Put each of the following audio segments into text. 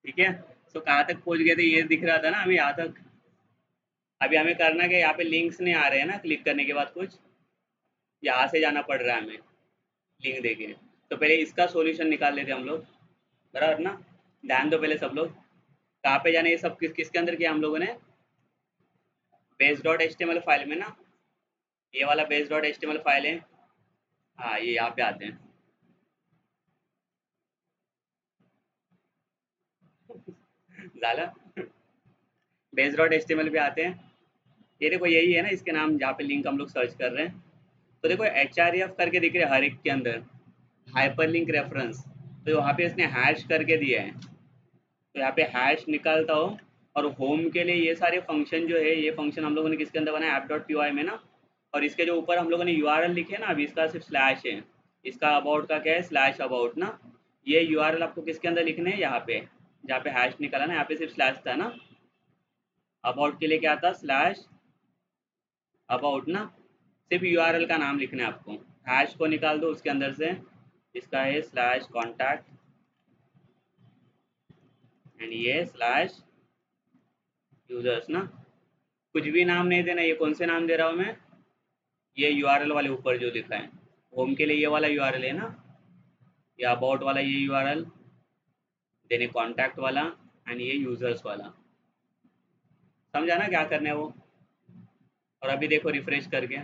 ठीक है। तो कहाँ तक पहुँच गए थे, ये दिख रहा था ना हमें यहाँ तक। अभी हमें करना क्या, यहाँ पे लिंक्स नहीं आ रहे हैं ना क्लिक करने के बाद कुछ, यहाँ से जाना पड़ रहा है हमें लिंक देके। तो पहले इसका सॉल्यूशन निकाल लेते हैं हम लोग, बराबर ना। ध्यान दो पहले सब लोग, कहाँ पे जाना, ये सब किसके अंदर किया हम लोगों ने, base dot H T M L file में ना। ये वाला base dot H T M L file है। हाँ, ये यहाँ पे आते हैं। झाला, base dot H T M L पे आते हैं। ये देखो यही है ना इसके नाम, जहाँ पे लिंक हम लोग सर्च कर रहे हैं। तो देखो एच आर एफ करके दिख रहे हैं हर एक के अंदर, हाइपर लिंक रेफरेंस। तो वहाँ पे इसने हैश करके दिया है, तो यहाँ पे हैश निकालता हो। और होम के लिए ये सारे फंक्शन जो है, ये फंक्शन हम लोगों ने किसके अंदर बनाया, ऐप डॉट पी वाई में ना। और इसके जो ऊपर हम लोगों ने यू आर एल लिखे ना, अभी इसका सिर्फ स्लैश है। इसका अबाउट का क्या है, स्लैश अबाउट ना। ये यू आर एल आपको किसके अंदर लिखने हैं, यहाँ पे जहाँ पे हैश निकाला ना, यहाँ पे सिर्फ स्लैश था ना। अबाउट के लिए क्या था, स्लैश अबाउट ना। सिर्फ यू आर एल का नाम लिखना है आपको। हैश को निकाल दो उसके अंदर से, इसका है स्लैश कॉन्टैक्ट, एंड ये स्लैश यूजर्स ना। कुछ भी नाम नहीं देना, ये कौन से नाम दे रहा हूँ मैं, ये यूआरएल वाले ऊपर जो लिखा है। होम के लिए ये वाला यूआरएल है ना, या अबाउट वाला ये यूआरएल, देने कॉन्टैक्ट वाला, एंड ये यूजर्स वाला। समझा ना क्या करना है वो। और अभी देखो रिफ्रेश करके,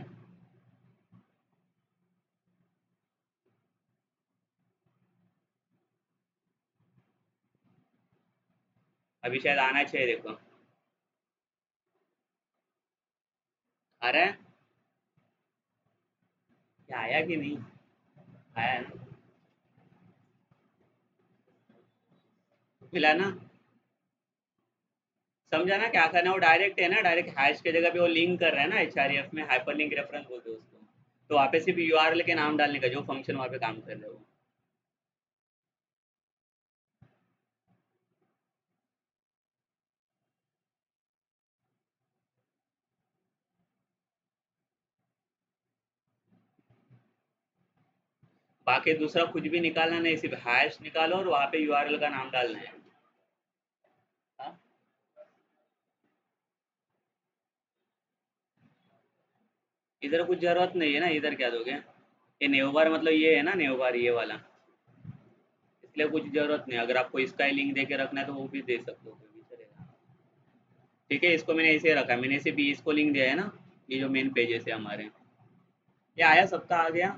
अभी शायद आना चाहिए, देखो आ रहा है। क्या आया कि नहीं, आया है ना, मिला ना। समझा ना क्या करना है, वो डायरेक्ट है ना, डायरेक्ट हैश के जगह पे वो लिंक कर रहा है ना, एच आर एफ में हाइपर लिंक रेफरेंस बोलते हैं उसको। तो वहाँ पे सिर्फ यूआरएल के नाम डालने का, जो फंक्शन वहाँ पे काम कर रहे हो। बाकी दूसरा कुछ भी निकालना नहीं, सिर्फ हैश निकालो और वहाँ पे यूआरएल का नाम डालना है। हाँ? इधर कुछ जरूरत नहीं है ना, इधर क्या दोगे, ये नेवबार मतलब ये है ना, नेवबार ये वाला। इसलिए कुछ जरूरत नहीं, अगर आपको इसका ही लिंक दे के रखना है तो वो भी दे सकते हो, कोई भी चलेगा। ठीक है, इसको मैंने ऐसे रखा है, मैंने सिर्फ इसको लिंक दिया है ना, ये जो मेन पेजेस है हमारे। ये आया, सबका आ गया।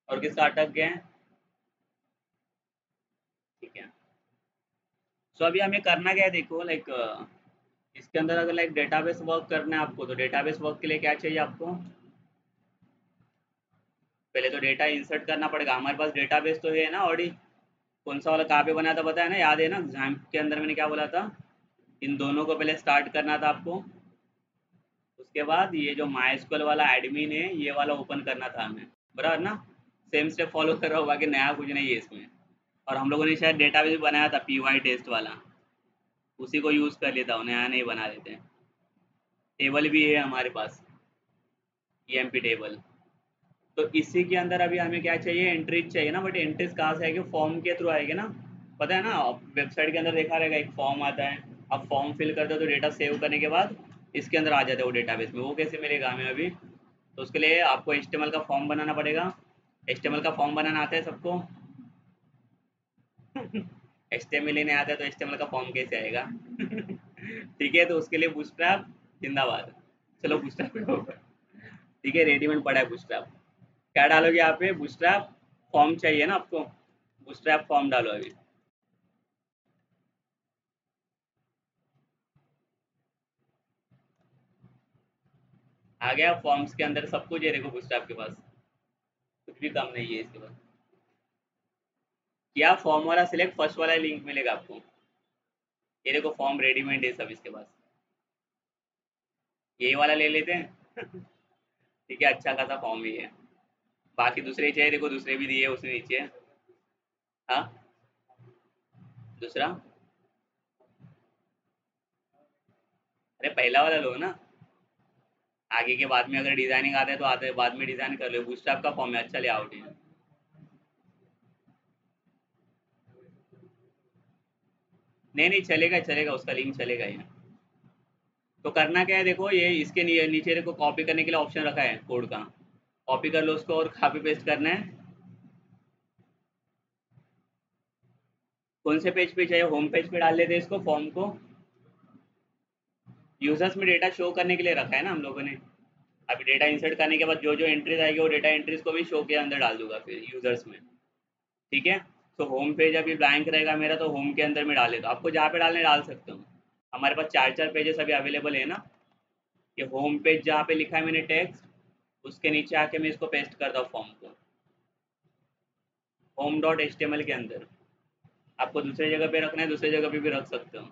और किसका अटक गया है। ठीक है। सो अभी हमें करना क्या है, देखो लाइक इसके अंदर अगर लाइक डेटाबेस वर्क करना है आपको, तो डेटाबेस वर्क के लिए क्या चाहिए आपको, पहले तो डेटा इंसर्ट करना पड़ेगा। हमारे पास डेटाबेस तो है ना ऑलरेडी। कौन सा वाला कहाँ पे बनाया था पता है ना, याद है ना एग्जाम के अंदर मैंने क्या बोला था, इन दोनों को पहले स्टार्ट करना था आपको। उसके बाद ये जो माई वाला एडमिन है, ये वाला ओपन करना था हमें, बराबर ना। सेम स्टेप फॉलो कर रहा हूँ, बाकी नया कुछ नहीं है इसमें। और हम लोगों ने शायद डेटाबेस भी बनाया था, पी वाई टेस्ट वाला, उसी को यूज़ कर लेता हूँ, नया नहीं बना लेते हैं। टेबल भी है हमारे पास, ईएमपी टेबल। तो इसी के अंदर अभी हमें क्या चाहिए, एंट्रीज चाहिए ना। बट एंट्रीज कहाँ से आएगी, फॉर्म के थ्रू आएगी ना। पता है ना, वेबसाइट के अंदर देखा रहेगा एक फॉर्म आता है। आप फॉर्म फिल करते हो तो डेटा सेव करने के बाद इसके अंदर आ जाता है वो डेटाबेस में। वो कैसे मिलेगा हमें अभी, तो उसके लिए आपको एचटीएमएल का फॉर्म बनाना पड़ेगा। एचटीएमएल का फॉर्म बनाना आता है सबको। एचटीएमएल ही नहीं आता है तो एचटीएमएल का फॉर्म कैसे आएगा। ठीक है, तो उसके लिए बूटस्ट्रैप जिंदाबाद। चलो बूटस्ट्रैप के ऊपर। ठीक है, रेडीमेड पड़ा है बूटस्ट्रैप। क्या डालोगे यहाँ पे, बूटस्ट्रैप फॉर्म चाहिए ना आपको, बूटस्ट्रैप फॉर्म डालो अभी। आ गया फॉर्म्स के अंदर सब कुछ है, देखो बूटस्ट्रैप के पास कुछ भी कम नहीं है इसके पास। क्या फॉर्म वाला सिलेक्ट, फर्स्ट वाला लिंक मिलेगा आपको। ये देखो फॉर्म रेडीमेड है सब इसके पास, यही वाला ले लेते हैं। ठीक है, अच्छा खासा फॉर्म ही है। बाकी दूसरे चाहिए, देखो दूसरे भी दिए उसने नीचे। हाँ, दूसरा, अरे पहला वाला लो ना। आगे के बाद में अगर डिजाइनिंग आता है तो आते बाद में डिजाइन कर लो, बूटस्ट्रैप का फॉर्म है, अच्छा लेआउट है। नहीं नहीं, चलेगा चलेगा, उसका लिंक चलेगा ये। तो करना क्या है, देखो ये इसके नीचे देखो कॉपी करने के लिए ऑप्शन रखा है कोड का। कॉपी कर लो उसको और कॉपी पेस्ट करना है। कौन से पेज पे चाहिए, होम पेज पे डाल लेते हैं इसको, फॉर्म को। यूजर्स में डेटा शो करने के लिए रखा है ना हम लोगों ने। अभी डेटा इंसर्ट करने के बाद जो जो एंट्रीज आएगी वो डेटा एंट्रीज को भी शो के अंदर डाल दूंगा फिर यूजर्स में। ठीक है। तो होम पेज अभी ब्लैंक रहेगा मेरा, तो होम के अंदर में डाले, तो आपको जहाँ पे डालने डाल सकते हो। हमारे पास चार चार पेजेस अभी अवेलेबल है ना। ये होम पेज जहाँ पे लिखा है मैंने टेक्स्ट, उसके नीचे आके मैं इसको पेस्ट करता हूँ फॉर्म को, होम डॉट एच के अंदर। आपको दूसरी जगह पे रखना है, दूसरी जगह पे भी रख सकते हो।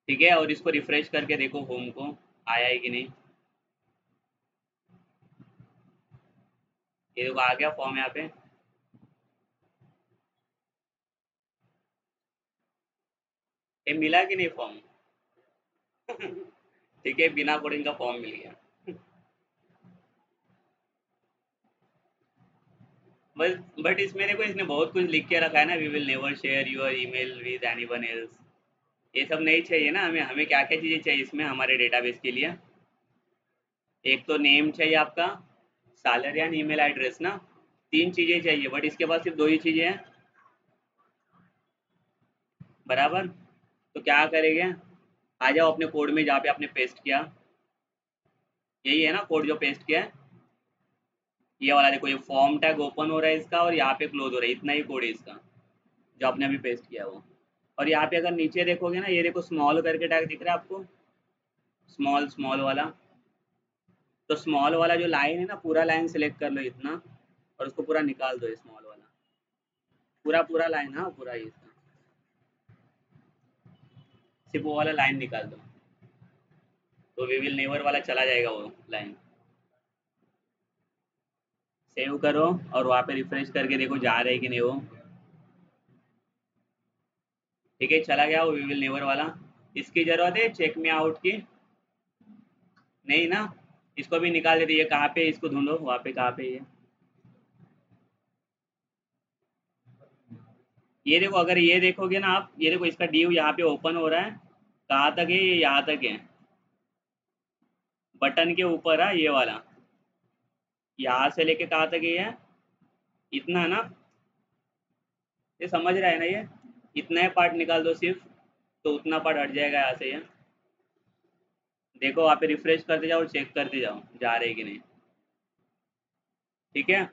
ठीक है, और इसको रिफ्रेश करके देखो होम को आया है कि नहीं। ये देखो आ गया फॉर्म यहाँ पे। ये मिला कि नहीं फॉर्म? ठीक है, बिना कोडिंग का फॉर्म मिल गया। बस, बट इसमें देखो इसने बहुत कुछ लिख के रखा है ना, we will never share your email with anyone else. ये सब नहीं चाहिए ना हमें। हमें क्या क्या चीज़ें चाहिए इसमें हमारे डेटाबेस के लिए? एक तो नेम चाहिए आपका, सैलरी एंड ईमेल एड्रेस ना। तीन चीज़ें चाहिए, बट इसके पास सिर्फ दो ही चीज़ें हैं। बराबर। तो क्या करेंगे, आ जाओ अपने कोड में जहाँ पे आपने पेस्ट किया। यही है ना कोड जो पेस्ट किया है। ये वाला देखो, ये फॉर्म टैग ओपन हो रहा है इसका, और यहाँ पे क्लोज हो रहा है, इतना ही कोड है इसका जो आपने अभी पेस्ट किया है वो। और यहाँ पे अगर नीचे देखोगे ना, ये देखो स्मॉल करके टैग दिख रहा है आपको, स्मॉल स्मॉल वाला। तो स्मॉल वाला जो लाइन है ना, पूरा लाइन सेलेक्ट कर लो इतना, और उसको पूरा निकाल दो, स्मॉल वाला पूरा पूरा लाइन, हाँ पूरा ही इसका, सिर्फ वो वाला लाइन निकाल दो। तो वी विल नेवर वाला चला जाएगा वो लाइन। सेव करो, और वहाँ पे रिफ्रेश करके देखो जा रहे है कि नहीं वो। ठीक है, चला गया वो वी विल नेवर वाला। इसकी जरूरत है चेक मी आउट की? नहीं ना। इसको भी निकाल देते, ये कहाँ पे है, इसको ढूंढो वहाँ पे कहाँ पे है ये। ये देखो, अगर ये देखोगे ना आप, ये देखो इसका ड्यू यहाँ पे ओपन हो रहा है। कहाँ तक है ये, यहाँ तक है। बटन के ऊपर है ये वाला, यहाँ से लेके कहाँ तक है ये, इतना है ना। ये समझ रहा है ना ये, इतना ही पार्ट निकाल दो सिर्फ, तो उतना पार्ट हट जाएगा यहाँ से ये। देखो वहाँ पे रिफ्रेश करते जाओ और चेक करते जाओ जा रहे कि नहीं। ठीक है।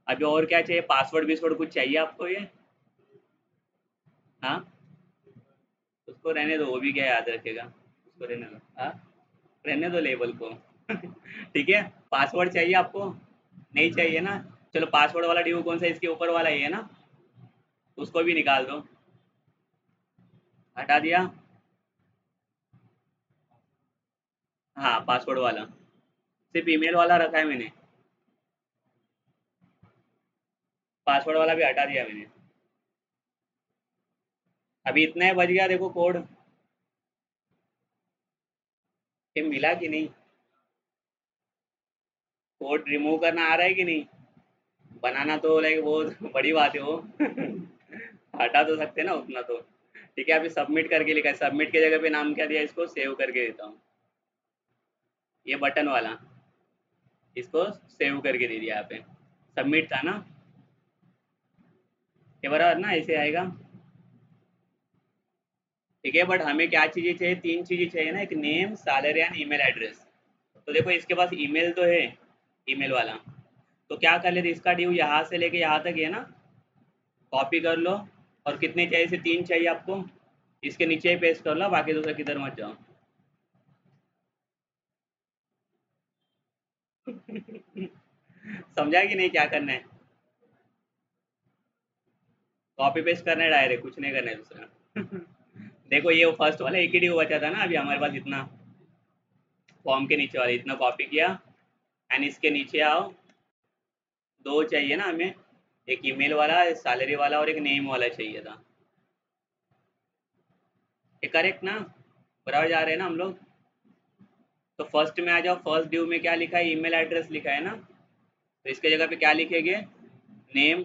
अभी और क्या चाहिए, पासवर्ड विसवर्ड कुछ चाहिए आपको ये? हाँ, उसको रहने दो, वो भी क्या याद रखेगा, उसको रहने दो, हाँ रहने दो लेबल को। ठीक है। पासवर्ड चाहिए आपको? नहीं चाहिए ना। चलो पासवर्ड वाला ड्यू कौन सा है? इसके ऊपर वाला ही है ना, उसको भी निकाल दो। हटा दिया। हाँ पासवर्ड वाला, सिर्फ ईमेल वाला रखा है मैंने। पासवर्ड वाला भी हटा दिया मैंने। अभी इतना ही बच गया देखो कोड। ये मिला कि नहीं? कोड रिमूव करना आ रहा है कि नहीं? बनाना तो लाइक बहुत बड़ी बात है वो। हटा तो सकते हैं ना उतना तो। ठीक है, अभी सबमिट करके लिखा है, सबमिट की जगह पे नाम क्या दिया, इसको सेव करके देता हूँ। ये बटन वाला, इसको सेव करके दे दिया यहाँ पे। सबमिट था ना, ये बराबर ना, ऐसे आएगा। ठीक है, बट हमें क्या चीज़ें चाहिए, तीन चीज़ें चाहिए ना, एक name, salary and email address. तो देखो इसके पास ईमेल तो है, ईमेल वाला। तो क्या कर लेते, इसका ड्यू यहाँ से लेके यहाँ तक है ना, कॉपी कर लो। और कितने चाहिए, से तीन चाहिए आपको, इसके नीचे ही पेस्ट कर लो, बाकी दूसरा किधर मत जाओ। समझा कि नहीं क्या करना है? कॉपी पेस्ट करना है डायरेक्ट, कुछ नहीं करना है दूसरा। देखो ये फर्स्ट वाला एक ही ड्यू बचा था ना अभी हमारे पास, इतना फॉर्म के नीचे वाले इतना कॉपी किया। एंड इसके नीचे आओ, दो चाहिए ना हमें, एक ईमेल वाला, सैलरी वाला, और एक नेम वाला चाहिए था। ये करेक्ट ना, बराबर जा रहे हैं ना हम लोग? तो फर्स्ट में आ जाओ, फर्स्ट ड्यू में क्या लिखा है, ईमेल एड्रेस लिखा है ना। तो इसके जगह पे क्या लिखेंगे, नेम,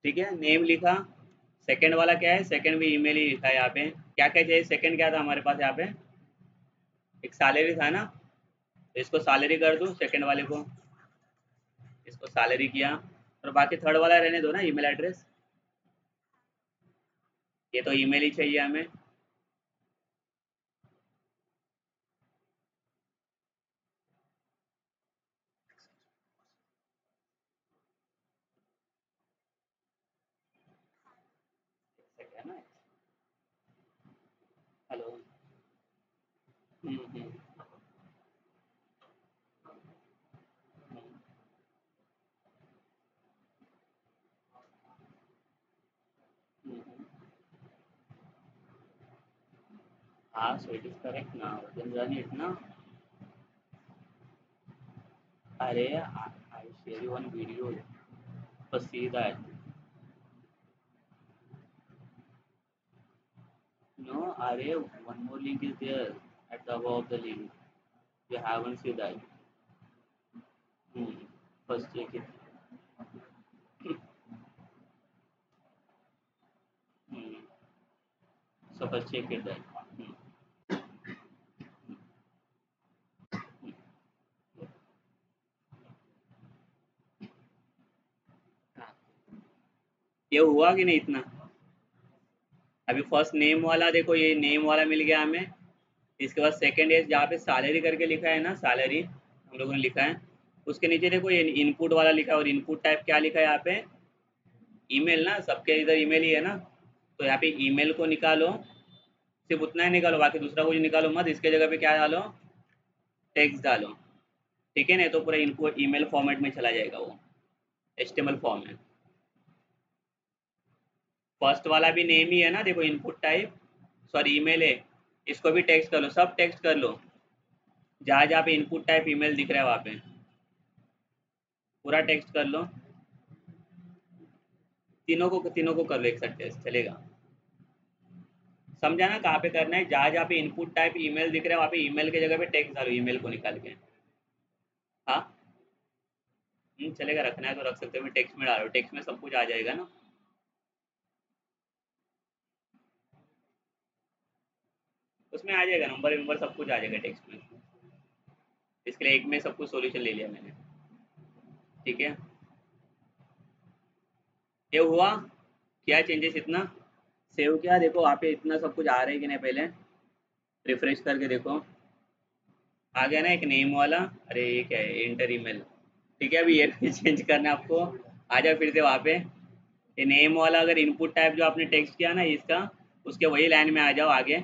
ठीक है, नेम लिखा। सेकंड वाला क्या है, सेकंड भी ईमेल ही लिखा है यहाँ पे। क्या क्या चाहिए, सेकंड क्या था हमारे पास यहाँ पे, एक सैलरी था ना, तो इसको सैलरी कर दूँ सेकंड वाले को, इसको सैलरी किया। और बाकी थर्ड वाला रहने दो ना, ईमेल एड्रेस, ये तो ईमेल ही चाहिए हमें। है ना, हेलो। हम्म। हम्म। हाँ, so it is correct now, then run it now. अरे I share you one video, first see that. No, अरे one more link is there at the above of the link, you haven't seen that. Hmm. First check it. Hmm. So first check it then. Hmm. हाँ, ये हुआ कि नहीं इतना। अभी first name वाला देखो, ये नेम वाला मिल गया हमें। इसके बाद सेकंड है जहाँ पे सैलरी करके लिखा है ना, सैलरी हम लोगों ने लिखा है, उसके नीचे देखो ये इनपुट वाला लिखा है, और इनपुट टाइप क्या लिखा है यहाँ पे, ईमेल ना, सबके इधर ईमेल ही है ना। तो यहाँ पे ईमेल को निकालो, सिर्फ उतना ही निकालो, बाकी दूसरा कुछ निकालो मत। इसके जगह पे क्या डालो, टेक्स्ट डालो, ठीक है, नहीं तो पूरा इनपुट ईमेल फॉर्मेट में चला जाएगा वो, एचटीएमएल फॉर्म में। फर्स्ट वाला भी नेम ही है ना, देखो इनपुट टाइप, सॉरी ईमेल है, इसको भी टेक्स्ट कर लो, सब टेक्स्ट कर लो, जहाँ जहाँ पे इनपुट टाइप ईमेल दिख रहा है वहाँ पे पूरा टेक्स्ट कर लो। तीनों को कर लो एक साथ टेस्ट, चलेगा। समझा ना कहाँ पे करना है, जहाँ जहाँ पे इनपुट टाइप ईमेल दिख रहा है वहाँ पे ईमेल की जगह पे टेक्स्ट डालो, ईमेल को निकाल के। हाँ। चलेगा, रखना है तो रख सकते हो, मैं टेक्स्ट में डालो, टेक्स्ट में सब कुछ आ जाएगा ना। उसमें आ जाएगा, नंबर वंबर सब कुछ आ जाएगा टेक्स्ट में। इसके लिए एक में सब कुछ सोल्यूशन ले लिया मैंने, ठीक है। ये हुआ, क्या चेंजेस इतना, सेव किया, देखो वहाँ पे इतना सब कुछ आ रहा है कि नहीं, पहले रिफ्रेश करके देखो। आ गया ना एक नेम वाला। अरे ये क्या है, एंटर ईमेल, ठीक है। अभी ये भी चेंज करना है आपको, आ जाओ फिर से वहाँ पे। ये नेम वाला अगर इनपुट टाइप जो आपने टेक्स्ट किया ना इसका, उसके वही लाइन में आ जाओ आगे।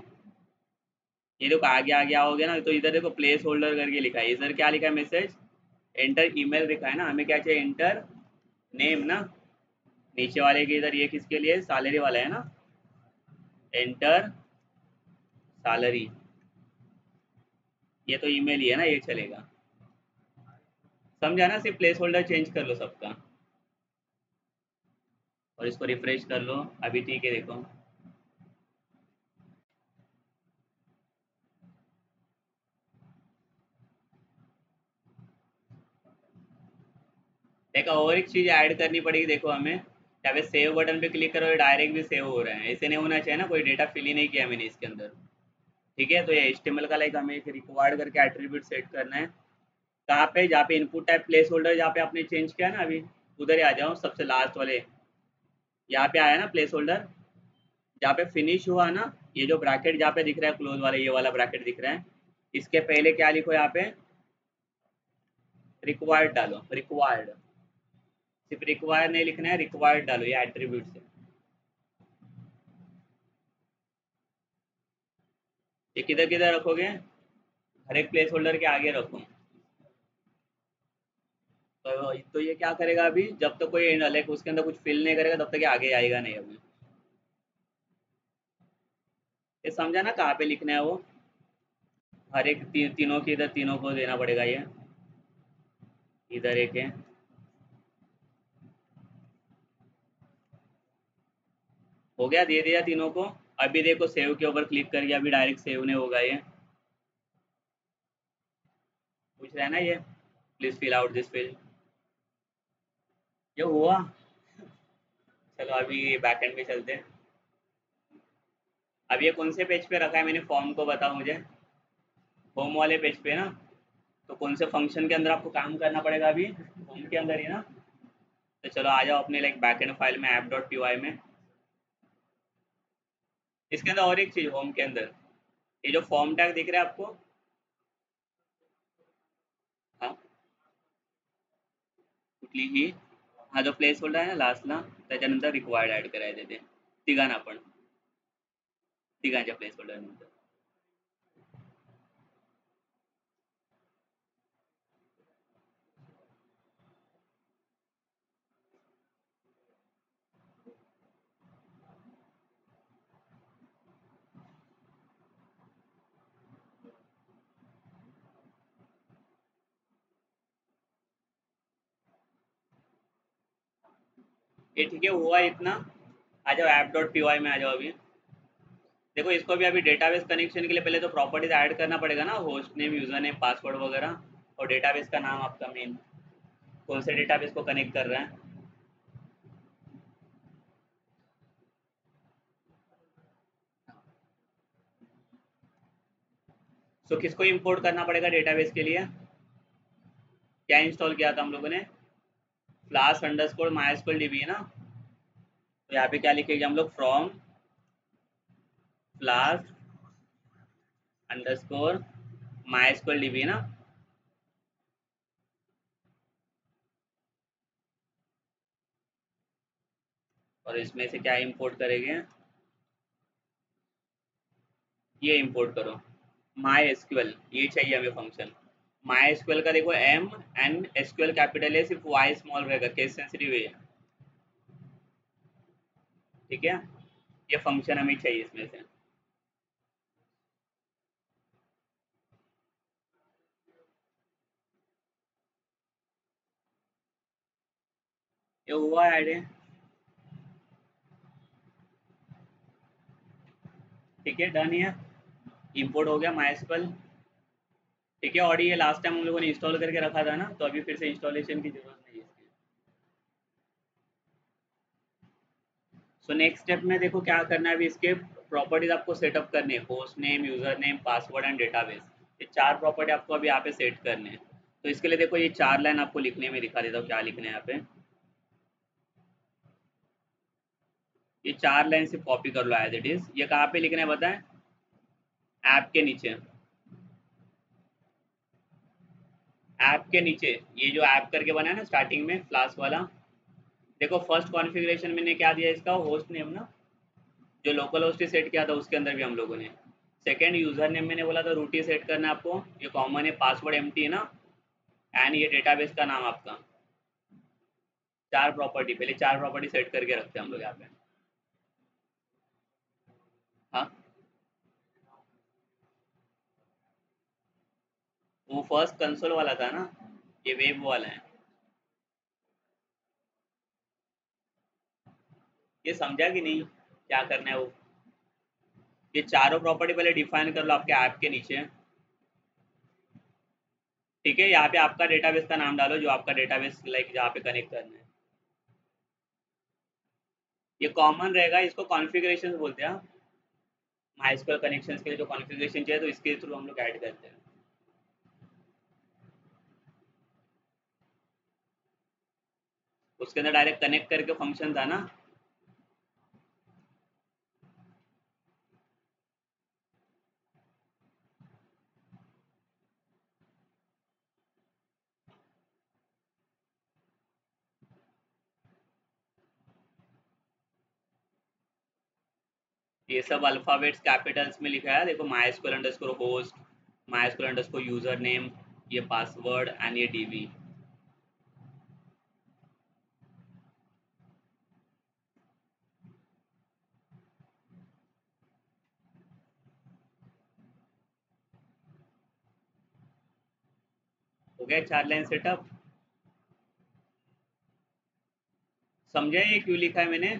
ये देखो आगे आगे आओगे ना, तो इधर देखो प्लेस होल्डर करके लिखा है, इधर क्या लिखा है, मैसेज एंटर ईमेल लिखा है ना, हमें क्या चाहिए, एंटर नेम ना। नीचे वाले के इधर ये किसके लिए, सैलरी वाला है ना, एंटर सैलरी, ये तो ईमेल ही है ना, ये चलेगा। समझा ना, सिर्फ प्लेस होल्डर चेंज कर लो सबका, और इसको रिफ्रेश कर लो। अभी ठीक है, देखो। देखो और एक चीज़ ऐड करनी पड़ेगी, देखो हमें यहाँ पे सेव बटन पे क्लिक करो, डायरेक्ट भी सेव हो रहा है, ऐसे नहीं होना चाहिए ना, कोई डेटा फिल ही नहीं किया मैंने इसके अंदर, ठीक है। तो ये HTML का लाइक हमें एक रिक्वायर्ड करके एट्रीब्यूट सेट करना है। कहाँ पे, जहाँ पे इनपुट टाइप प्लेस होल्डर जहाँ पे आपने चेंज किया ना अभी, उधर ही आ जाओ सबसे लास्ट वाले, यहाँ पे आया ना प्लेस होल्डर, जहाँ पे फिनिश हुआ ना, ये जो ब्रैकेट जहाँ पे दिख रहा है क्लोज वाला, ये वाला ब्रैकेट दिख रहा है, इसके पहले क्या लिखो यहाँ पे, रिक्वायर्ड डालो, रिक्वायर्ड, सिर्फ रिक्वायर नहीं लिखना है, रिक्वायर्ड डालो ये एट्रीब्यूट से। ये किधर किधर रखोगे, हर एक प्लेस होल्डर के आगे रखो। तो ये क्या करेगा अभी, जब तक कोई लाइक उसके अंदर कुछ फिल नहीं करेगा तब तक ये आगे आएगा नहीं अभी। ये समझा ना कहाँ पे लिखना है वो, हर एक तीनों की इधर तीनों को देना पड़ेगा ये, इधर एक है। हो गया, दे दिया तीनों को। अभी देखो सेव के ऊपर क्लिक करके अभी डायरेक्ट सेव नहीं होगा ये, पूछ रहा है ना ये, please fill out this field, ये हुआ। चलो अभी बैकएंड पे चलते हैं। अब ये कौन से पेज पे रखा है मैंने फॉर्म को, बताओ मुझे। होम वाले पेज पे ना, तो कौन से फंक्शन के अंदर आपको काम करना पड़ेगा अभी, होम के अंदर ही ना। तो चलो आ जाओ अपने लाइक बैकएंड फाइल में ऐप डॉट पी वाई में। इसके अंदर और एक चीज होम के अंदर, ये जो फॉर्म टैग दिख रहा है आपको, हाँ कुठलीही, हा जो प्लेस होल्डर आहे ना लास्टला, त्याच्यानंतर रिक्वायर्ड ऍड करायचे ते तिघांना पण, तिघांच्या प्लेस होल्डर नंतर। ये ठीक है हुआ इतना। आ जाओ ऐप डॉट पी वाई में आ जाओ अभी। देखो इसको भी अभी डेटाबेस कनेक्शन के लिए पहले तो प्रॉपर्टीज ऐड करना पड़ेगा ना, host name, user name, password वगैरह, और डेटाबेस का नाम आपका मेन, कौन से डेटाबेस को कनेक्ट कर रहा है। सो किसको इंपोर्ट करना पड़ेगा डेटाबेस के लिए, क्या इंस्टॉल किया था हम लोगों ने, फ्लास अंडरस्कोर माइस्क्ल डीबी है ना। तो यहाँ पे क्या लिखेंगे हम लोग, फ्रॉम फ्लास अंडरस्कोर माइस्क्ल डीबी ना। और इसमें से क्या इंपोर्ट करेंगे, ये इंपोर्ट करो माई एसक्यूएल, ये चाहिए हमें फंक्शन। माई एसक्यूएल का देखो एम एंड एसक्यूएल कैपिटल है, सिर्फ वाई स्मॉल रहेगा, केस सेंसिटिव है, ठीक है। ये फंक्शन हमें चाहिए इसमें से। ये हुआ ऐड है, ठीक है डन है, इंपोर्ट हो गया माई एसक्यूएल, ठीक है। और ये लास्ट टाइम हम लोगों ने इंस्टॉल करके रखा था ना, तो अभी फिर से इंस्टॉलेशन की जरूरत नहीं है इसकी। सो नेक्स्ट स्टेप में देखो क्या करना है अभी, इसके प्रॉपर्टीज आपको सेटअप करनी है, host name, user name, password and database. ये चार प्रॉपर्टी आपको अभी यहाँ पे सेट करने हैं। तो इसके लिए देखो ये चार लाइन आपको लिखने में दिखा देता हूँ क्या लिखना है यहाँ पे। ये चार लाइन सिर्फ कॉपी कर लो एज इट इज। ये कहाँ पे लिखना है बताएं, ऐप के नीचे, ऐप के नीचे, ये जो ऐप करके बना है ना स्टार्टिंग में फ्लास्क वाला, देखो फर्स्ट कॉन्फ़िगरेशन मैंने क्या दिया इसका, होस्ट नेम ना, जो लोकल होस्ट ही सेट किया था उसके अंदर भी हम लोगों ने। सेकंड यूजर नेम मैंने बोला था रूट ही सेट करना है आपको, ये कॉमन है, पासवर्ड एम्प्टी है ना, एंड ये डेटाबेस का नाम आपका। चार प्रॉपर्टी, पहले चार प्रॉपर्टी सेट करके रखते हैं हम लोग यहाँ पे। हाँ वो फर्स्ट कंसोल वाला था ना, ये वेब वाला है। ये समझा कि नहीं क्या करना है वो। ये चारों प्रॉपर्टी पहले डिफाइन कर लो आपके ऐप के नीचे, ठीक है। यहाँ पे आपका डेटाबेस का नाम डालो, जो आपका डेटाबेस लाइक जहाँ पे कनेक्ट करना है। ये कॉमन रहेगा, इसको कॉन्फ़िगरेशन बोलते हैं। माइस्क्वेल कनेक्शंस के लिए जो कॉन्फ़िगरेशन चाहिए तो इसके थ्रू हम लोग ऐड करते हैं। उसके अंदर डायरेक्ट कनेक्ट करके फंक्शन था ना। ये सब अल्फ़ाबेट्स कैपिटल्स में लिखा है, देखो MySQL underscore host, MySQL underscore username, ये पासवर्ड एंड ये डीबी। हो गया चार लाइन सेटअप। समझे ये क्यों लिखा है मैंने।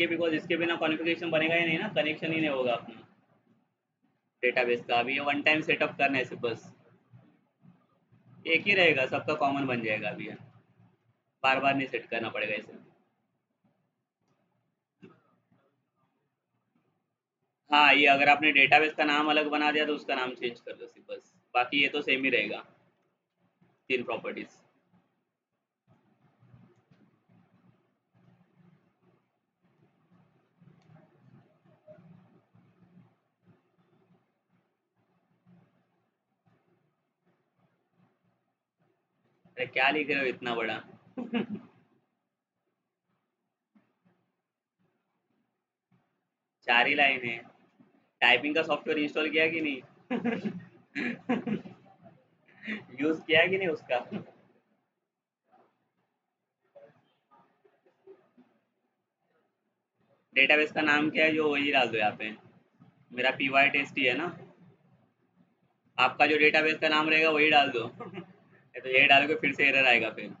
के बिकॉज इसके बिना कॉन्फ़िगरेशन बनेगा ही नहीं ना, कनेक्शन ही नहीं होगा अपना डेटाबेस का। अभी ये वन टाइम सेटअप करना है सिर्फ बस, एक ही रहेगा, सबका कॉमन बन जाएगा अभी ये, बार बार नहीं सेट करना पड़ेगा इसे। हाँ, ये अगर आपने डेटाबेस का नाम अलग बना दिया तो उसका नाम चेंज कर दो सिर्फ बस, बाकी ये तो सेम ही रहेगा, तीन प्रॉपर्टीज। अरे क्या लिख रहे हो इतना बड़ा? चार ही लाइन है। टाइपिंग का सॉफ्टवेयर इंस्टॉल किया कि नहीं? यूज किया कि नहीं उसका? डेटाबेस का नाम क्या है जो, वही डाल दो यहाँ पे। मेरा पी वाई टेस्ट ही है ना, आपका जो डेटाबेस का नाम रहेगा वही डाल दो। नहीं तो यही डालोगे फिर से एरर आएगा फिर।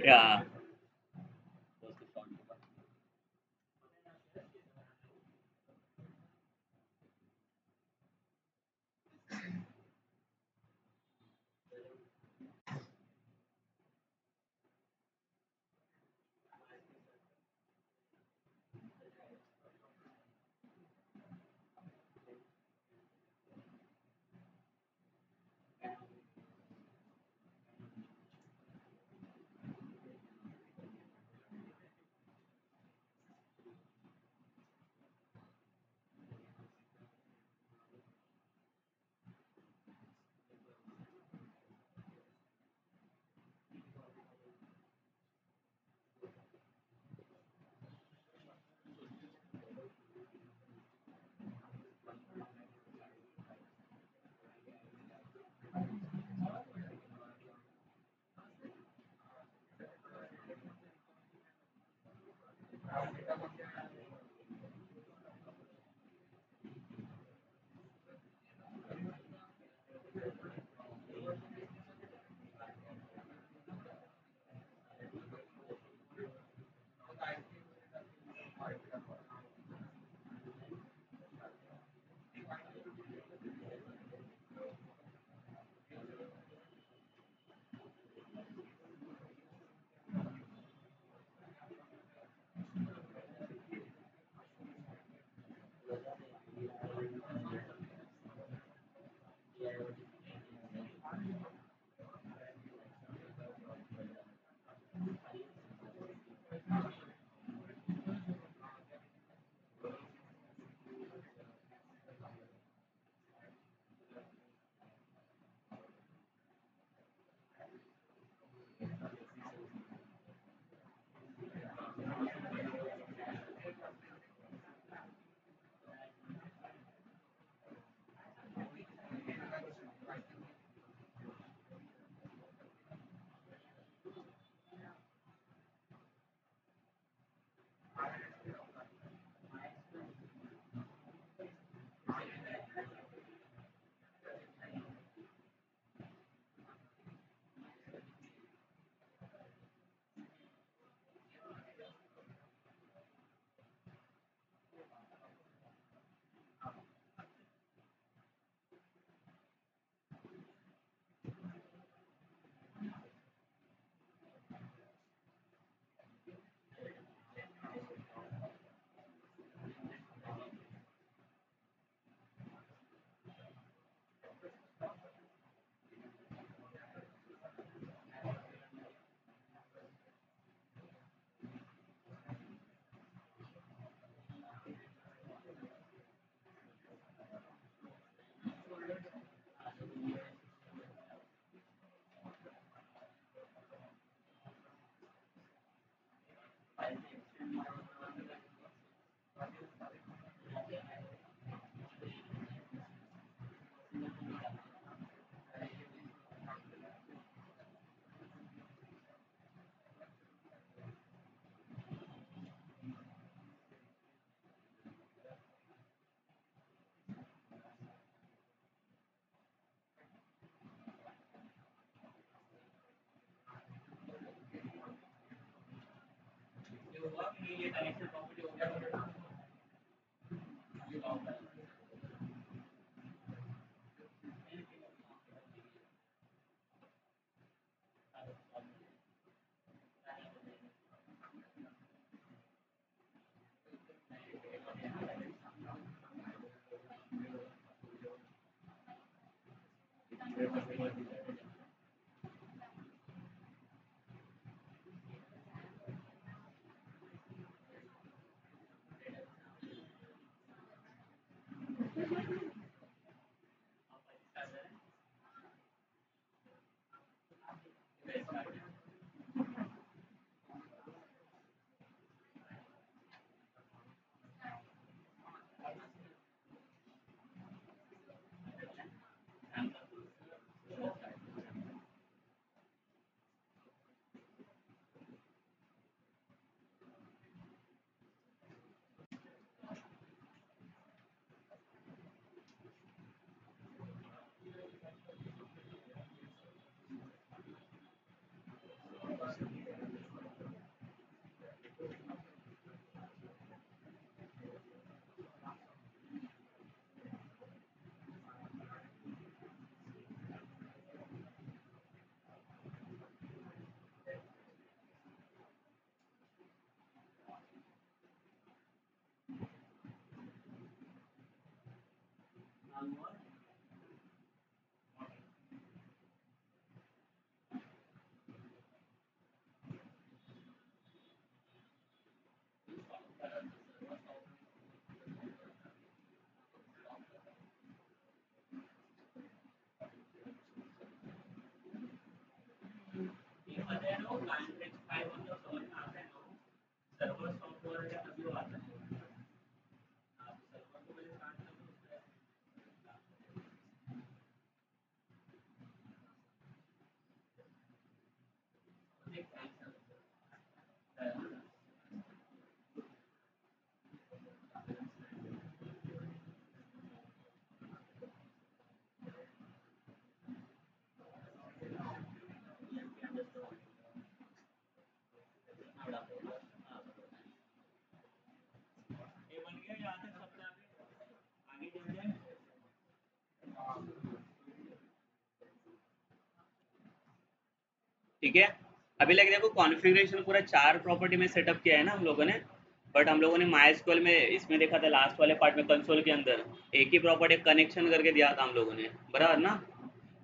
या कनेक्शन प्रॉपर्टी हो गया। सर्वर सॉफ्टवेयर का तभी आता है। आप सर्वर को पहले स्टार्ट ये बन गया, यहाँ तक सब आगे चल जाए। ठीक है, अभी लगे देखो कॉन्फ़िगरेशन पूरा 4 प्रॉपर्टी में सेटअप किया है ना हम लोगों ने। बट हम लोगों ने MySQL में इसमें देखा था लास्ट वाले पार्ट में कंसोल के अंदर एक ही प्रॉपर्टी कनेक्शन करके दिया था हम लोगों ने, बराबर ना।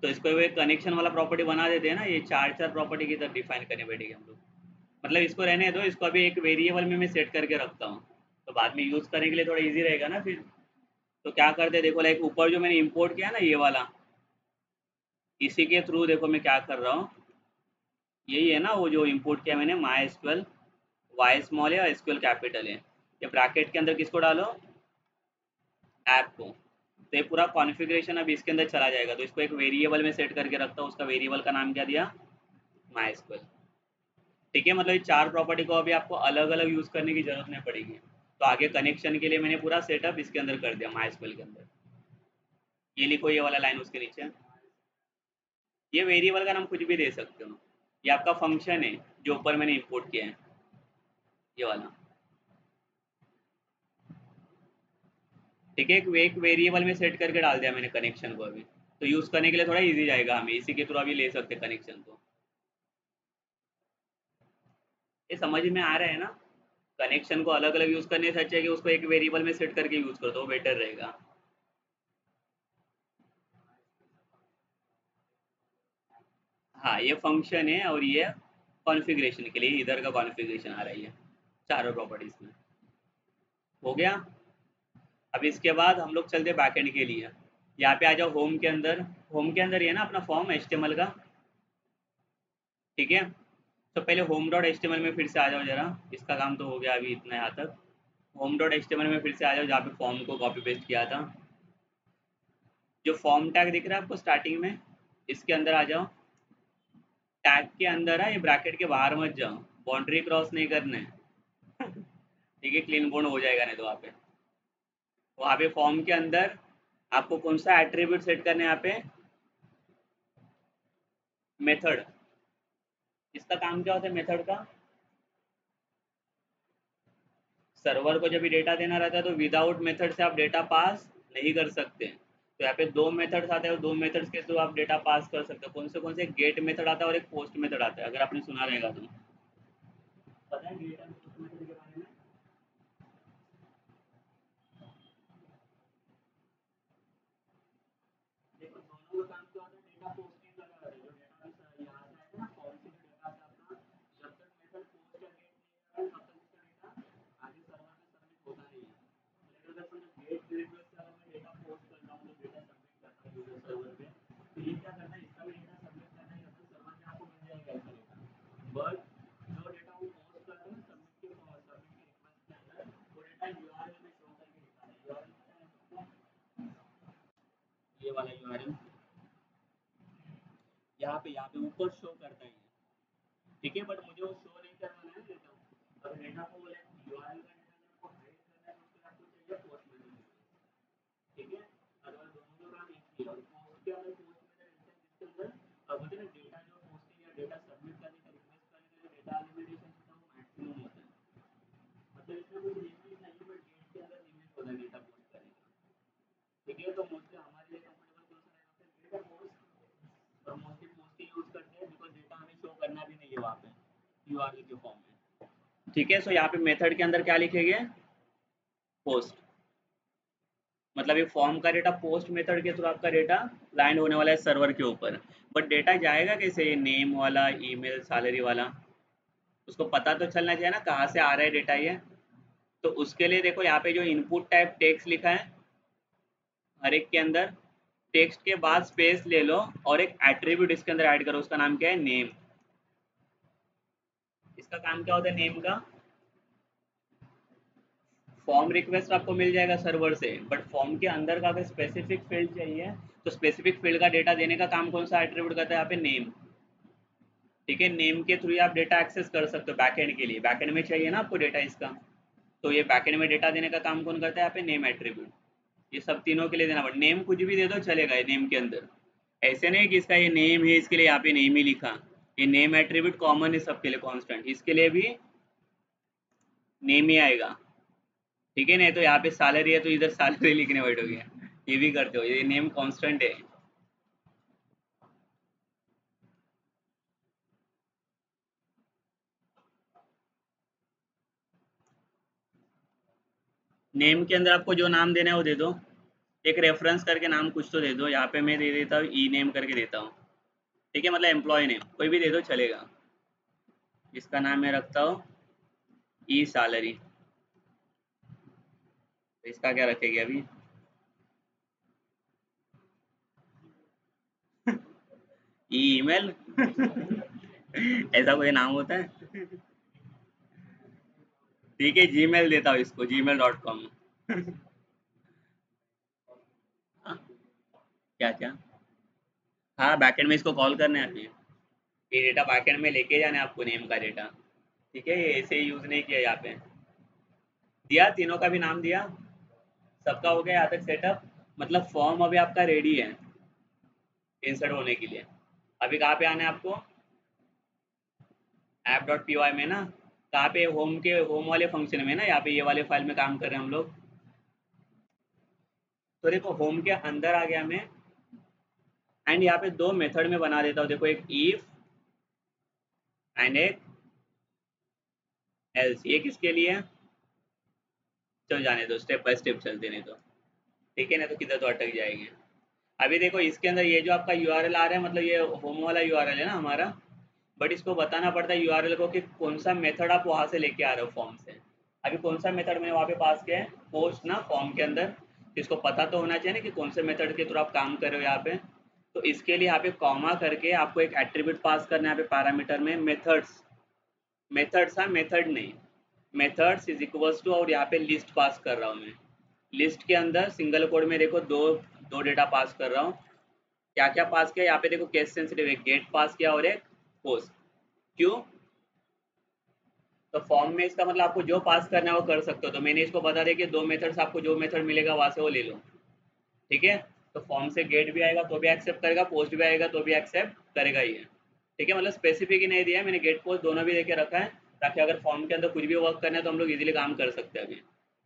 तो इसको एक कनेक्शन वाला प्रॉपर्टी बना देते हैं ना, ये 4 प्रॉपर्टी की तरह डिफाइन करने बैठेगी हम लोग। मतलब इसको रहने दो, इसको अभी एक वेरिएबल में मैं सेट करके रखता हूँ, तो बाद में यूज़ करने के लिए थोड़ा ईजी रहेगा ना फिर। तो क्या करते हैं देखो, लाइक ऊपर जो मैंने इंपोर्ट किया ना ये वाला, इसी के थ्रू देखो मैं क्या कर रहा हूँ। यही है ना वो जो इंपोर्ट किया मैंने, MySQL वाई स्मॉल है और SQL कैपिटल है। ये ब्रैकेट के अंदर किसको डालो, ऐप को। तो ये पूरा कॉन्फ़िगरेशन अब इसके अंदर चला जाएगा। तो इसको एक वेरिएबल में सेट करके रखता हूँ, उसका वेरिएबल का नाम क्या दिया, MySQL। ठीक है, मतलब ये 4 प्रॉपर्टी को अभी आपको अलग अलग यूज़ करने की जरूरत नहीं पड़ेगी। तो आगे कनेक्शन के लिए मैंने पूरा सेटअप इसके अंदर कर दिया MySQL के अंदर। ये लिखो ये वाला लाइन उसके नीचे। ये वेरिएबल का नाम कुछ भी दे सकते हो, ये आपका फंक्शन है जो ऊपर मैंने इंपोर्ट किया है, ये वाला। ठीक है, एक वेरिएबल में सेट करके डाल दिया मैंने कनेक्शन को अभी। तो यूज़ करने के लिए थोड़ा इजी जाएगा, हमें इसी के थ्रू अभी ले सकते कनेक्शन को। ये समझ में आ रहा है ना। कनेक्शन को अलग अलग यूज़ करने से अच्छा है कि उसको एक वेरिएबल में सेट करके यूज़ करो तो बेटर रहेगा। हाँ, ये फंक्शन है और ये कॉन्फ़िगरेशन के लिए इधर का कॉन्फ़िगरेशन आ रही है चारों प्रॉपर्टीज में। हो गया। अब इसके बाद हम लोग चलते बैकएंड के लिए। यहाँ पे आ जाओ होम के अंदर। होम के अंदर ये ना अपना फॉर्म HTML का। ठीक है, तो पहले होम डॉट एच में फिर से आ जाओ जरा। इसका काम तो हो गया अभी इतना यहाँ तक। होम डॉट एच में फिर से आ जाओ जहाँ पे फॉर्म को कॉपी पेस्ट किया था। जो फॉर्म टैग दिख रहा है आपको स्टार्टिंग में, इसके अंदर आ जाओ। टैग के अंदर है, ये ब्रैकेट के बाहर मत जाओ, बाउंड्री क्रॉस नहीं करने। ठीक है, क्लीन बोर्ड हो जाएगा नहीं तो वहाँ पे फॉर्म के अंदर आपको कौन सा एट्रीब्यूट सेट करने हैं यहाँ पे, मेथड। इसका काम क्या होता है मेथड का, सर्वर को जब भी डेटा देना रहता है तो विदाउट मेथड से आप डेटा पास नहीं कर सकते। तो यहाँ पे दो मेथड्स आते हैं और दो मेथड्स के थ्रू आप डेटा पास कर सकते हो। कौन से गेट मेथड आता है और एक पोस्ट मेथड आता है, अगर आपने सुना रहेगा तो। पता है गेट एंड पोस्ट मेथड के बारे में? देखो दोनों का काम क्या होता है, डेटा पोस्टिंग का है। जो डेटा यहाँ से आएगा ना फॉर्म से, जो डेटा आता है अपना, जब तक मेथड पोस्ट या गेट नहीं आएगा तब तक उसका डेटा आगे सर्वर में सबमिट होता नहीं है। लेकिन अगर समझो गेट रिक्वेस्ट से अगर मैं डेटा पोस्ट कर रहा हूँ, तो डेटा सबमिट कर रहा हूँ यूजर सर्वर पे, तो ये क्या करना है, इसका भी डेटा सबमिट करना है, या फिर सर्वर में आपको मिल जाएगा ऐसा डेटा। बट जो डेटा वो पोस्ट कर रहे हैं सबमिट के रिक्वेस्ट के अंदर, वो डेटा यूआरएल में शो करके दिखा रहा है। यूआरएल पता है आपको? ये वाला यूआरएल यहाँ पे ऊपर शो करता है, ठीक है। बट मुझे वो शो नहीं करवाना है डेटा। अब डेटा को बोले यूआरएल का डेटा को हाइड करना है, तो उसके लिए आपको चाहिए पोस्ट मेथड, ठीक है। अदरवाइज दोनों का काम एक ही है। और पोस्ट के अंदर पोस्ट मेथड ऐसा है जिसके अंदर अब होता है ना डेटा जो पोस्टिंग या डेटा सबमिट करने का रिक्वेस्ट करने का जो डेटा लिमिटेशन होता है वो मैक्सिमम होता है। मतलब इसमें कुछ लिमिट नहीं है, बट गेट के अंदर लिमिट होता है डेटा पोस्ट करने का, ठीक है। तो मोस्टली हमारे लिए कंफर्टेबल कौन सा रहेगा, फिर डेटा पोस्ट। और मोस्टली पोस्ट ही यूज करते हैं बिकॉज डेटा हमें शो करना भी नहीं है वहाँ पे यूआरएल के फॉर्म में, ठीक है। सो यहाँ पे मेथड के अंदर क्या लिखेंगे, पोस्ट। मतलब ये फॉर्म का डेटा पोस्ट मेथड के थ्रू आपका डेटा लैंड होने वाला है सर्वर के ऊपर। बट डेटा जाएगा कैसे, नेम वाला, ईमेल, सैलरी वाला, उसको पता तो चलना चाहिए ना कहाँ से आ रहा है डेटा ये। तो उसके लिए देखो यहाँ पे जो इनपुट टाइप टेक्स्ट लिखा है हर एक के अंदर, टेक्स्ट के बाद स्पेस ले लो और एक एट्रीब्यूट इसके अंदर ऐड करो, उसका नाम क्या है, नेम। इसका काम क्या होता है नेम का, फॉर्म रिक्वेस्ट आपको मिल जाएगा सर्वर से, बट फॉर्म के अंदर का अगर स्पेसिफिक फील्ड चाहिए तो स्पेसिफिक फील्ड का डेटा देने का काम कौन सा एट्रीब्यूट करता है, यहाँ पे नेम, ठीक है। नेम के थ्रू आप डेटा एक्सेस कर सकते हो बैकएंड के लिए, बैकएंड में चाहिए ना आपको डेटा इसका। तो ये बैकएंड में डेटा देने का काम कौन करता है, यहाँ पे नेम एट्रीब्यूट। ये सब तीनों के लिए देना पड़ता, नेम कुछ भी दे दो चलेगा ये नेम के अंदर। ऐसे नहीं कि इसका ये नेम है इसके लिए यहाँ पे नेम ही लिखा, ये नेम एट्रीब्यूट कॉमन है सबके लिए कॉन्स्टेंट, इसके लिए भी नेम ही आएगा, ठीक है। नहीं तो यहाँ पे सैलरी है तो इधर सैलरी लिखने बैठोगे, ये भी करते हो, ये नेम कांस्टेंट है। नेम के अंदर आपको जो नाम देना है वो दे दो, एक रेफरेंस करके नाम कुछ तो दे दो। यहाँ पे मैं दे देता हूँ ई नेम करके देता हूँ, ठीक है। मतलब एम्प्लॉय नेम कोई भी दे दो चलेगा। इसका नाम मैं रखता हूँ ई सैलरी। इसका क्या रखेगी अभी, ई ईमेल ऐसा कोई नाम होता है, ठीक है। जीमेल देता हूँ इसको, gmail.com। क्या क्या, हाँ बैकएंड में इसको कॉल करना है आपने, ये डेटा बैकएंड में लेके जाना है आपको नेम का डेटा, ठीक है। ये ऐसे यूज नहीं किया यहाँ पे, दिया तीनों का भी नाम दिया, सबका हो गया यहाँ तक सेटअप। मतलब फॉर्म अभी आपका रेडी है इंसर्ट होने के लिए। अभी कहाँ पे आना है आपको, ऐप डॉट पी वाई में ना, कहाँ पे, होम के होम वाले फंक्शन में ना, यहाँ पे ये वाले फाइल में काम कर रहे हैं हम लोग। तो देखो होम के अंदर आ गया मैं, एंड यहाँ पे दो मेथड में बना देता हूँ। देखो एक इफ एंड एक एल्स। ये किसके लिए है, चल जाने दो, स्टेप बाय स्टेप चलते, नहीं तो ठीक है ना, तो किधर तो अटक जाएंगे। अभी देखो इसके अंदर ये जो आपका यूआरएल आ रहा है, मतलब ये होम वाला यूआरएल है ना हमारा, बट इसको बताना पड़ता है यूआरएल को कि कौन सा मेथड आप वहाँ से लेके आ रहे हो फॉर्म से। अभी कौन सा मेथड मैंने वहाँ पे पास किया है, पोस्ट ना, फॉर्म के अंदर। इसको पता तो होना चाहिए ना कि कौन से मेथड के थ्रू आप काम कर रहे हो यहाँ पे। तो इसके लिए यहाँ पे कॉमा करके आपको एक एट्रीब्यूट पास करना है यहाँ पे पैरामीटर में, मेथड्स। मेथड्स, हाँ मेथड नहीं, मेथड्स इज इक्वल्स टू, और यहाँ पे लिस्ट पास कर रहा हूँ मैं। लिस्ट के अंदर सिंगल कोड में देखो दो दो डेटा पास कर रहा हूँ। क्या क्या पास किया यहाँ पे देखो, केस सेंसिटिव, एक गेट पास किया और एक पोस्ट। क्यों, तो फॉर्म में इसका मतलब आपको जो पास करना है वो कर सकते हो। तो मैंने इसको बता दिया कि दो मेथड्स, आपको जो मेथड मिलेगा वहां से वो ले लो, ठीक है। तो फॉर्म से गेट भी आएगा तो भी एक्सेप्ट करेगा, पोस्ट भी आएगा तो भी एक्सेप्ट करेगा ये, ठीक है। मतलब स्पेसिफिक ही नहीं दिया है मैंने, गेट पोस्ट दोनों भी देके रखा है। ताकि अगर फॉर्म के अंदर कुछ भी वर्क करना है तो हम लोग इजीली काम कर सकते हैं अभी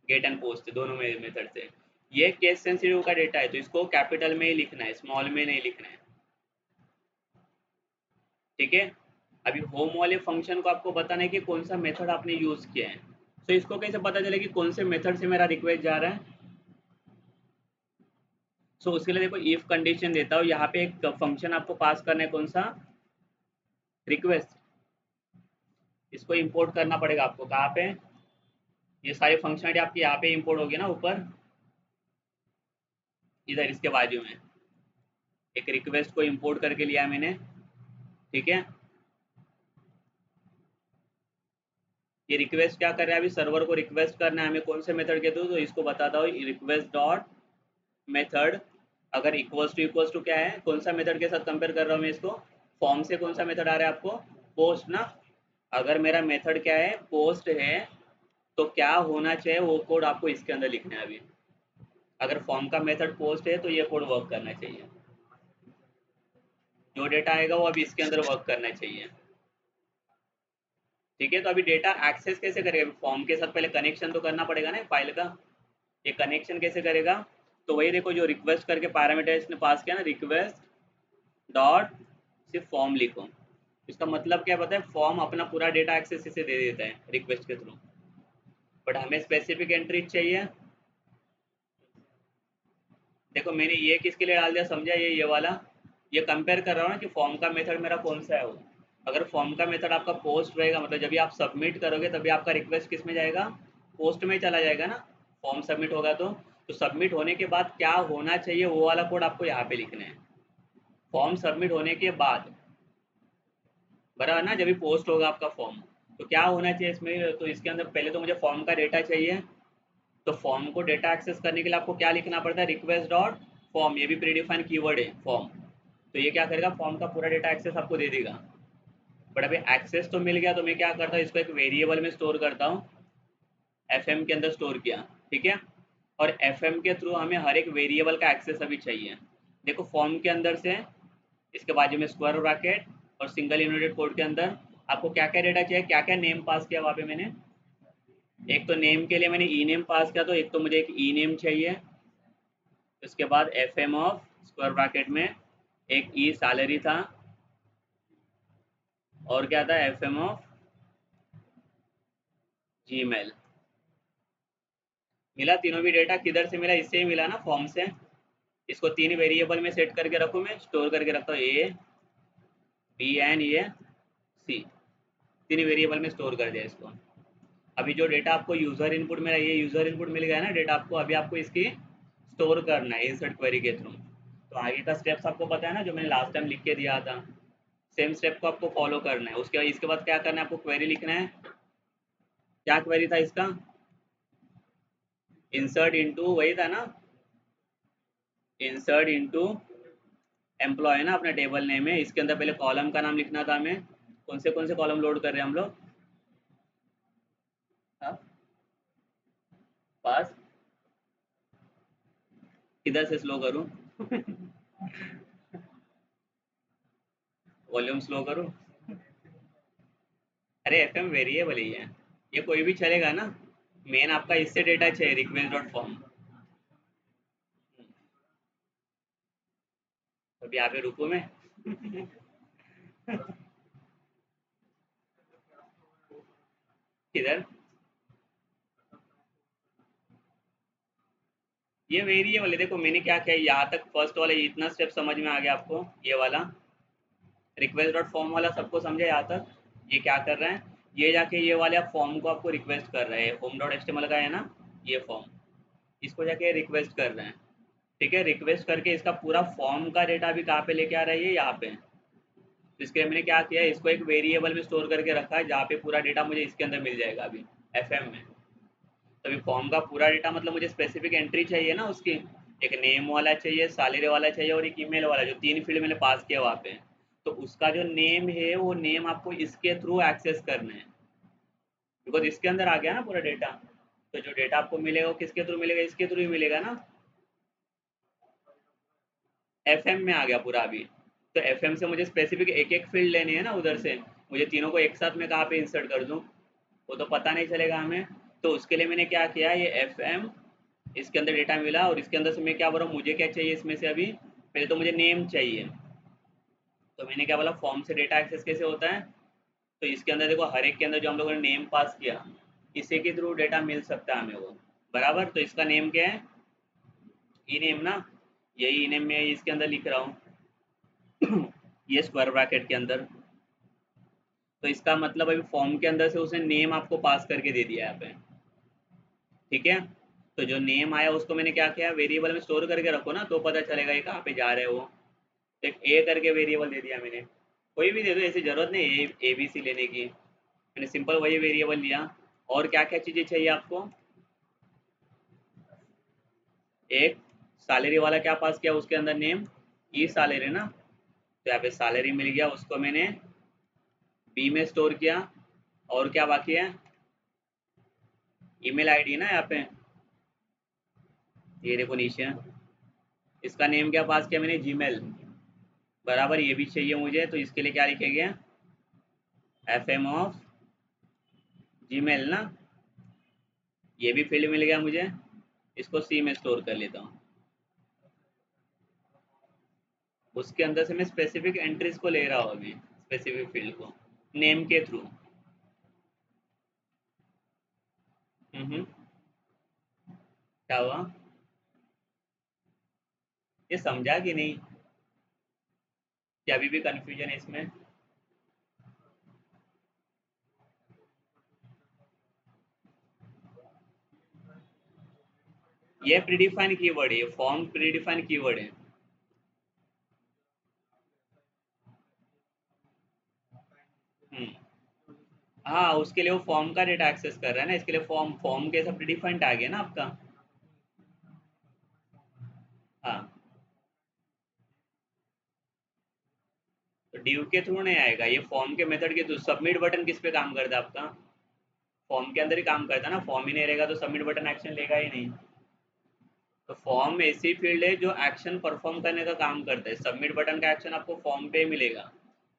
गेट एंड पोस्ट दोनों में मेथड से। ये केस सेंसिटिव का डेटा है तो इसको कैपिटल में ही लिखना है, स्मॉल में नहीं लिखना है, ठीक है। अभी होम वाले फंक्शन को आपको बताना है कि कौन सा मेथड आपने यूज किया है। तो इसको कैसे पता चले कि कौन से मेथड से मेरा रिक्वेस्ट जा रहा है। सो उसके लिए देखो इफ कंडीशन देता हूँ, यहाँ पे एक फंक्शन आपको पास करना है, कौन सा, रिक्वेस्ट। इसको इंपोर्ट करना पड़ेगा आपको, कहाँ पे, ये सारी फंक्शनलिटी आपकी यहाँ पे इंपोर्ट होगी ना ऊपर, इधर इसके बाजू में एक रिक्वेस्ट को इंपोर्ट करके लिया मैंने, ठीक है। ये रिक्वेस्ट क्या कर रहा है, अभी सर्वर को रिक्वेस्ट करना है हमें कौन से मेथड के थ्रू, तो इसको बताता हूँ रिक्वेस्ट डॉट मेथड। अगर इक्वल्स टू क्या है, कौन सा मेथड के साथ कंपेयर कर रहा हूँ मैं इसको, फॉर्म से कौन सा मेथड आ रहा है आपको, पोस्ट ना। अगर मेरा मेथड क्या है, पोस्ट है, तो क्या होना चाहिए वो कोड आपको इसके अंदर लिखना है अभी। अगर फॉर्म का मेथड पोस्ट है तो ये कोड वर्क करना चाहिए, जो डेटा आएगा वो अभी इसके अंदर वर्क करना चाहिए, ठीक है। तो अभी डेटा एक्सेस कैसे करेगा, फॉर्म के साथ पहले कनेक्शन तो करना पड़ेगा ना फाइल का, ये कनेक्शन कैसे करेगा, तो वही देखो जो रिक्वेस्ट करके पैरामीटर्स ने पास किया ना, रिक्वेस्ट डॉट सिर्फ फॉर्म लिखो। इसका मतलब क्या पता है, फॉर्म अपना पूरा डेटा एक्सेस इसे दे देता है रिक्वेस्ट के थ्रू, बट हमें स्पेसिफिक एंट्री चाहिए। देखो मैंने ये किसके लिए डाल दिया समझा, ये वाला, ये कंपेयर कर रहा हूँ ना कि फॉर्म का मेथड मेरा कौन सा है वो। अगर फॉर्म का मेथड आपका पोस्ट रहेगा, मतलब जब भी आप सबमिट करोगे तभी आपका रिक्वेस्ट किस में जाएगा, पोस्ट में चला जाएगा ना, फॉर्म सबमिट होगा तो सबमिट होने के बाद क्या होना चाहिए वो वाला कोड आपको यहाँ पे लिखना है, फॉर्म सबमिट होने के बाद, बराबर ना, जब भी पोस्ट होगा आपका फॉर्म, तो क्या होना चाहिए इसमें, तो इसके अंदर पहले तो मुझे फॉर्म का डेटा चाहिए, तो फॉर्म को डेटा एक्सेस करने के लिए आपको क्या लिखना पड़ता है, रिक्वेस्ट डॉट फॉर्म, ये भी प्रीडिफाइन कीवर्ड है फॉर्म। तो ये क्या करेगा, फॉर्म का पूरा डेटा एक्सेस आपको दे देगा। बट अभी एक्सेस तो मिल गया तो मैं क्या करता हूँ, इसको एक वेरिएबल में स्टोर करता हूँ, एफ के अंदर स्टोर किया, ठीक है। और एफ के थ्रू हमें हर एक वेरिएबल का एक्सेस अभी चाहिए। देखो फॉर्म के अंदर से इसके बाजू में स्क्वायर ब्रैकेट और सिंगल यूनिटेड कोड के अंदर आपको क्या क्या डेटा चाहिए, क्या क्या नेम पास किया वहाँ पे मैंने, एक तो नेम के लिए मैंने ई नेम पास किया, तो एक तो मुझे एक ई नेम चाहिए, उसके बाद F M of square bracket में एक ई सैलरी था, और क्या था, एफ एम ऑफ जीमेल। मिला तीनों भी डेटा, किधर से मिला, इससे ही मिला ना, फॉर्म से। इसको तीन वेरिएबल में सेट करके रखूँ, मैं स्टोर करके रखता हूँ, ए बी एन ये सी, तीन वेरिएबल में स्टोर कर दिया इसको। अभी जो डेटा आपको यूजर इनपुट में, ये यूजर इनपुट मिल गया ना डेटा आपको, अभी आपको इसकी स्टोर करना है इंसर्ट क्वेरी के थ्रू। तो आगे का स्टेप्स आपको पता है ना, जो मैंने लास्ट टाइम लिख के दिया था, सेम स्टेप को आपको फॉलो करना है। उसके बाद इसके बाद क्या करना है, आपको क्वेरी लिखना है, क्या क्वेरी था इसका, इंसर्ट इनटू, वही था ना, इंसर्ट इनटू एम्प्लॉय ना, अपना टेबल नेम है, इसके अंदर पहले कॉलम का नाम लिखना था हमें, कौन से कॉलम लोड कर रहे हैं हम लोग, हाँ, पास, किधर से स्लो करूँ वॉल्यूम स्लो करूँ, अरे एफ एम वेरिएबल ही है, ये कोई भी चलेगा ना, मेन आपका इससे डेटा चाहिए, रिक्वेस्ट डॉट फॉर्म। अभी यहाँ पे रुको मैं किधर, ये वेरिएबल है, देखो मैंने क्या किया यहाँ तक, फर्स्ट वाला इतना स्टेप समझ में आ गया आपको, ये वाला रिक्वेस्ट डॉट फॉर्म वाला सबको समझे यहाँ तक। ये क्या कर रहे हैं, ये जाके ये वाले आप फॉर्म को आपको रिक्वेस्ट कर रहे हैं, होम डॉट एचटीएमएल का है ना ये फॉर्म, इसको जाके रिक्वेस्ट कर रहे हैं, ठीक है। रिक्वेस्ट करके इसका पूरा फॉर्म का डेटा अभी कहाँ पे लेके आ रहा है, ये यहाँ पे। तो इसके लिए मैंने क्या किया, इसको एक वेरिएबल में स्टोर करके रखा है, जहाँ पे पूरा डेटा मुझे इसके अंदर मिल जाएगा अभी एफ में। तभी फॉर्म का पूरा डेटा मतलब मुझे स्पेसिफिक एंट्री चाहिए ना उसकी, एक नेम वाला चाहिए, सैलरी वाला चाहिए, और एक ईमेल वाला, जो तीन फील्ड मैंने पास किया वहाँ पे। तो उसका जो नेम है वो नेम आपको इसके थ्रू एक्सेस करना है, बिकॉज इसके अंदर आ गया ना पूरा डेटा। तो जो डेटा आपको मिलेगा वो किसके थ्रू मिलेगा, इसके थ्रू ही मिलेगा ना, एफ में आ गया पूरा अभी। तो एफ से मुझे स्पेसिफिक एक एक फील्ड लेनी है ना उधर से, मुझे तीनों को एक साथ में कहाँ पे इंसर्ट कर दूँ, वो तो पता नहीं चलेगा हमें। तो उसके लिए मैंने क्या किया, ये एफ एम, इसके अंदर डेटा मिला और इसके अंदर से मैं क्या बोल रहा हूँ, मुझे क्या चाहिए इसमें से, अभी पहले तो मुझे नेम चाहिए। तो मैंने क्या बोला, फॉर्म से डेटा एक्सेस कैसे होता है, तो इसके अंदर देखो हर एक के अंदर जो हम लोगों ने नेम पास किया, इसी के थ्रू डेटा मिल सकता है हमें वो। बराबर, तो इसका नेम क्या है, ई नेम ना, यही ई नेम में इसके अंदर लिख रहा हूँ ये स्क्वायर ब्रैकेट के अंदर। तो इसका मतलब अभी फॉर्म के अंदर से उसने नेम आपको पास करके दे दिया है यहाँ पे। ठीक है, तो जो नेम आया उसको मैंने क्या किया, वेरिएबल में स्टोर करके रखो ना, तो पता चलेगा ये कहाँ पे जा रहे हो। तो एक ए करके वेरिएबल दे दिया मैंने, कोई भी दे दो, ऐसी जरूरत नहीं ए बी सी लेने की, मैंने सिंपल वही वेरिएबल लिया। और क्या क्या चीज़ें चाहिए आपको, एक सैलरी वाला क्या पास किया, उसके अंदर नेम ई सैलरी ना, तो यहाँ पे सैलरी मिल गया, उसको मैंने बी में स्टोर किया। और क्या बाकी है, ईमेल आईडी ना यहाँ पे, ये देखो नीचे, इसका नेम क्या पास किया मैंने, जीमेल। बराबर, ये भी चाहिए मुझे, तो इसके लिए क्या लिखेंगे, एफ एम ऑफ जीमेल ना, ये भी फील्ड मिल गया मुझे, इसको सी में स्टोर कर लेता हूँ। उसके अंदर से मैं स्पेसिफिक एंट्रीज को ले रहा हूँ अभी, स्पेसिफिक फील्ड को नेम के थ्रू। हम्म, क्या हुआ, ये समझा कि नहीं, कि अभी भी कंफ्यूजन है इसमें। ये प्रीडिफाइन कीवर्ड है, ये फॉर्म प्रीडिफाइन कीवर्ड है। हम्म, हाँ, उसके लिए वो फॉर्म का डेटा एक्सेस कर रहा है ना, इसके लिए फॉर्म फॉर्म के सब प्रीडिफाइंड आ गया ना आपका। हाँ, तो ड्यू के थ्रू नहीं आएगा, ये फॉर्म के मेथड के थ्रू। सबमिट बटन किस पे काम करता है आपका, फॉर्म के अंदर ही काम करता है ना, फॉर्म ही नहीं रहेगा तो सबमिट बटन एक्शन लेगा ही नहीं। तो फॉर्म ऐसी फील्ड है जो एक्शन परफॉर्म करने का काम करता है, सबमिट बटन का एक्शन आपको फॉर्म पे ही मिलेगा,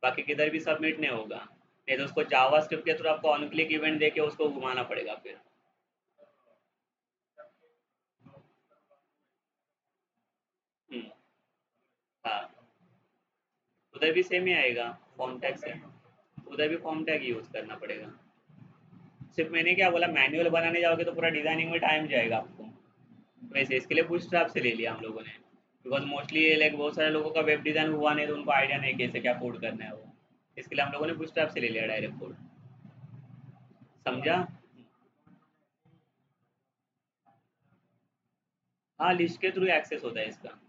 बाकी किधर भी सबमिट नहीं होगा, नहीं तो उसको जावा स्क्रिप्ट के थ्रू आपको ऑन क्लिक इवेंट देके उसको घुमाना पड़ेगा फिर। हम्म, हाँ, उधर भी सेम ही आएगा, फॉर्म टैग से, उधर भी फॉर्म टैग यूज करना पड़ेगा। सिर्फ मैंने क्या बोला, मैनुअल बनाने जाओगे तो पूरा डिजाइनिंग में टाइम जाएगा आपको, वैसे इसके लिए बूटस्ट्रैप से ले लिया हम लोगों ने, बिकॉज मोस्टली लाइक बहुत सारे लोगों का वेब डिज़ाइन हुआ नहीं, तो उनको आइडिया नहीं कैसे क्या कोड करना है वो, इसके लिए हम लोगों ने बूटस्ट्रैप से ले लिया डायरेक्ट कोड। समझा। हाँ, लिस्ट के थ्रू एक्सेस होता है इसका,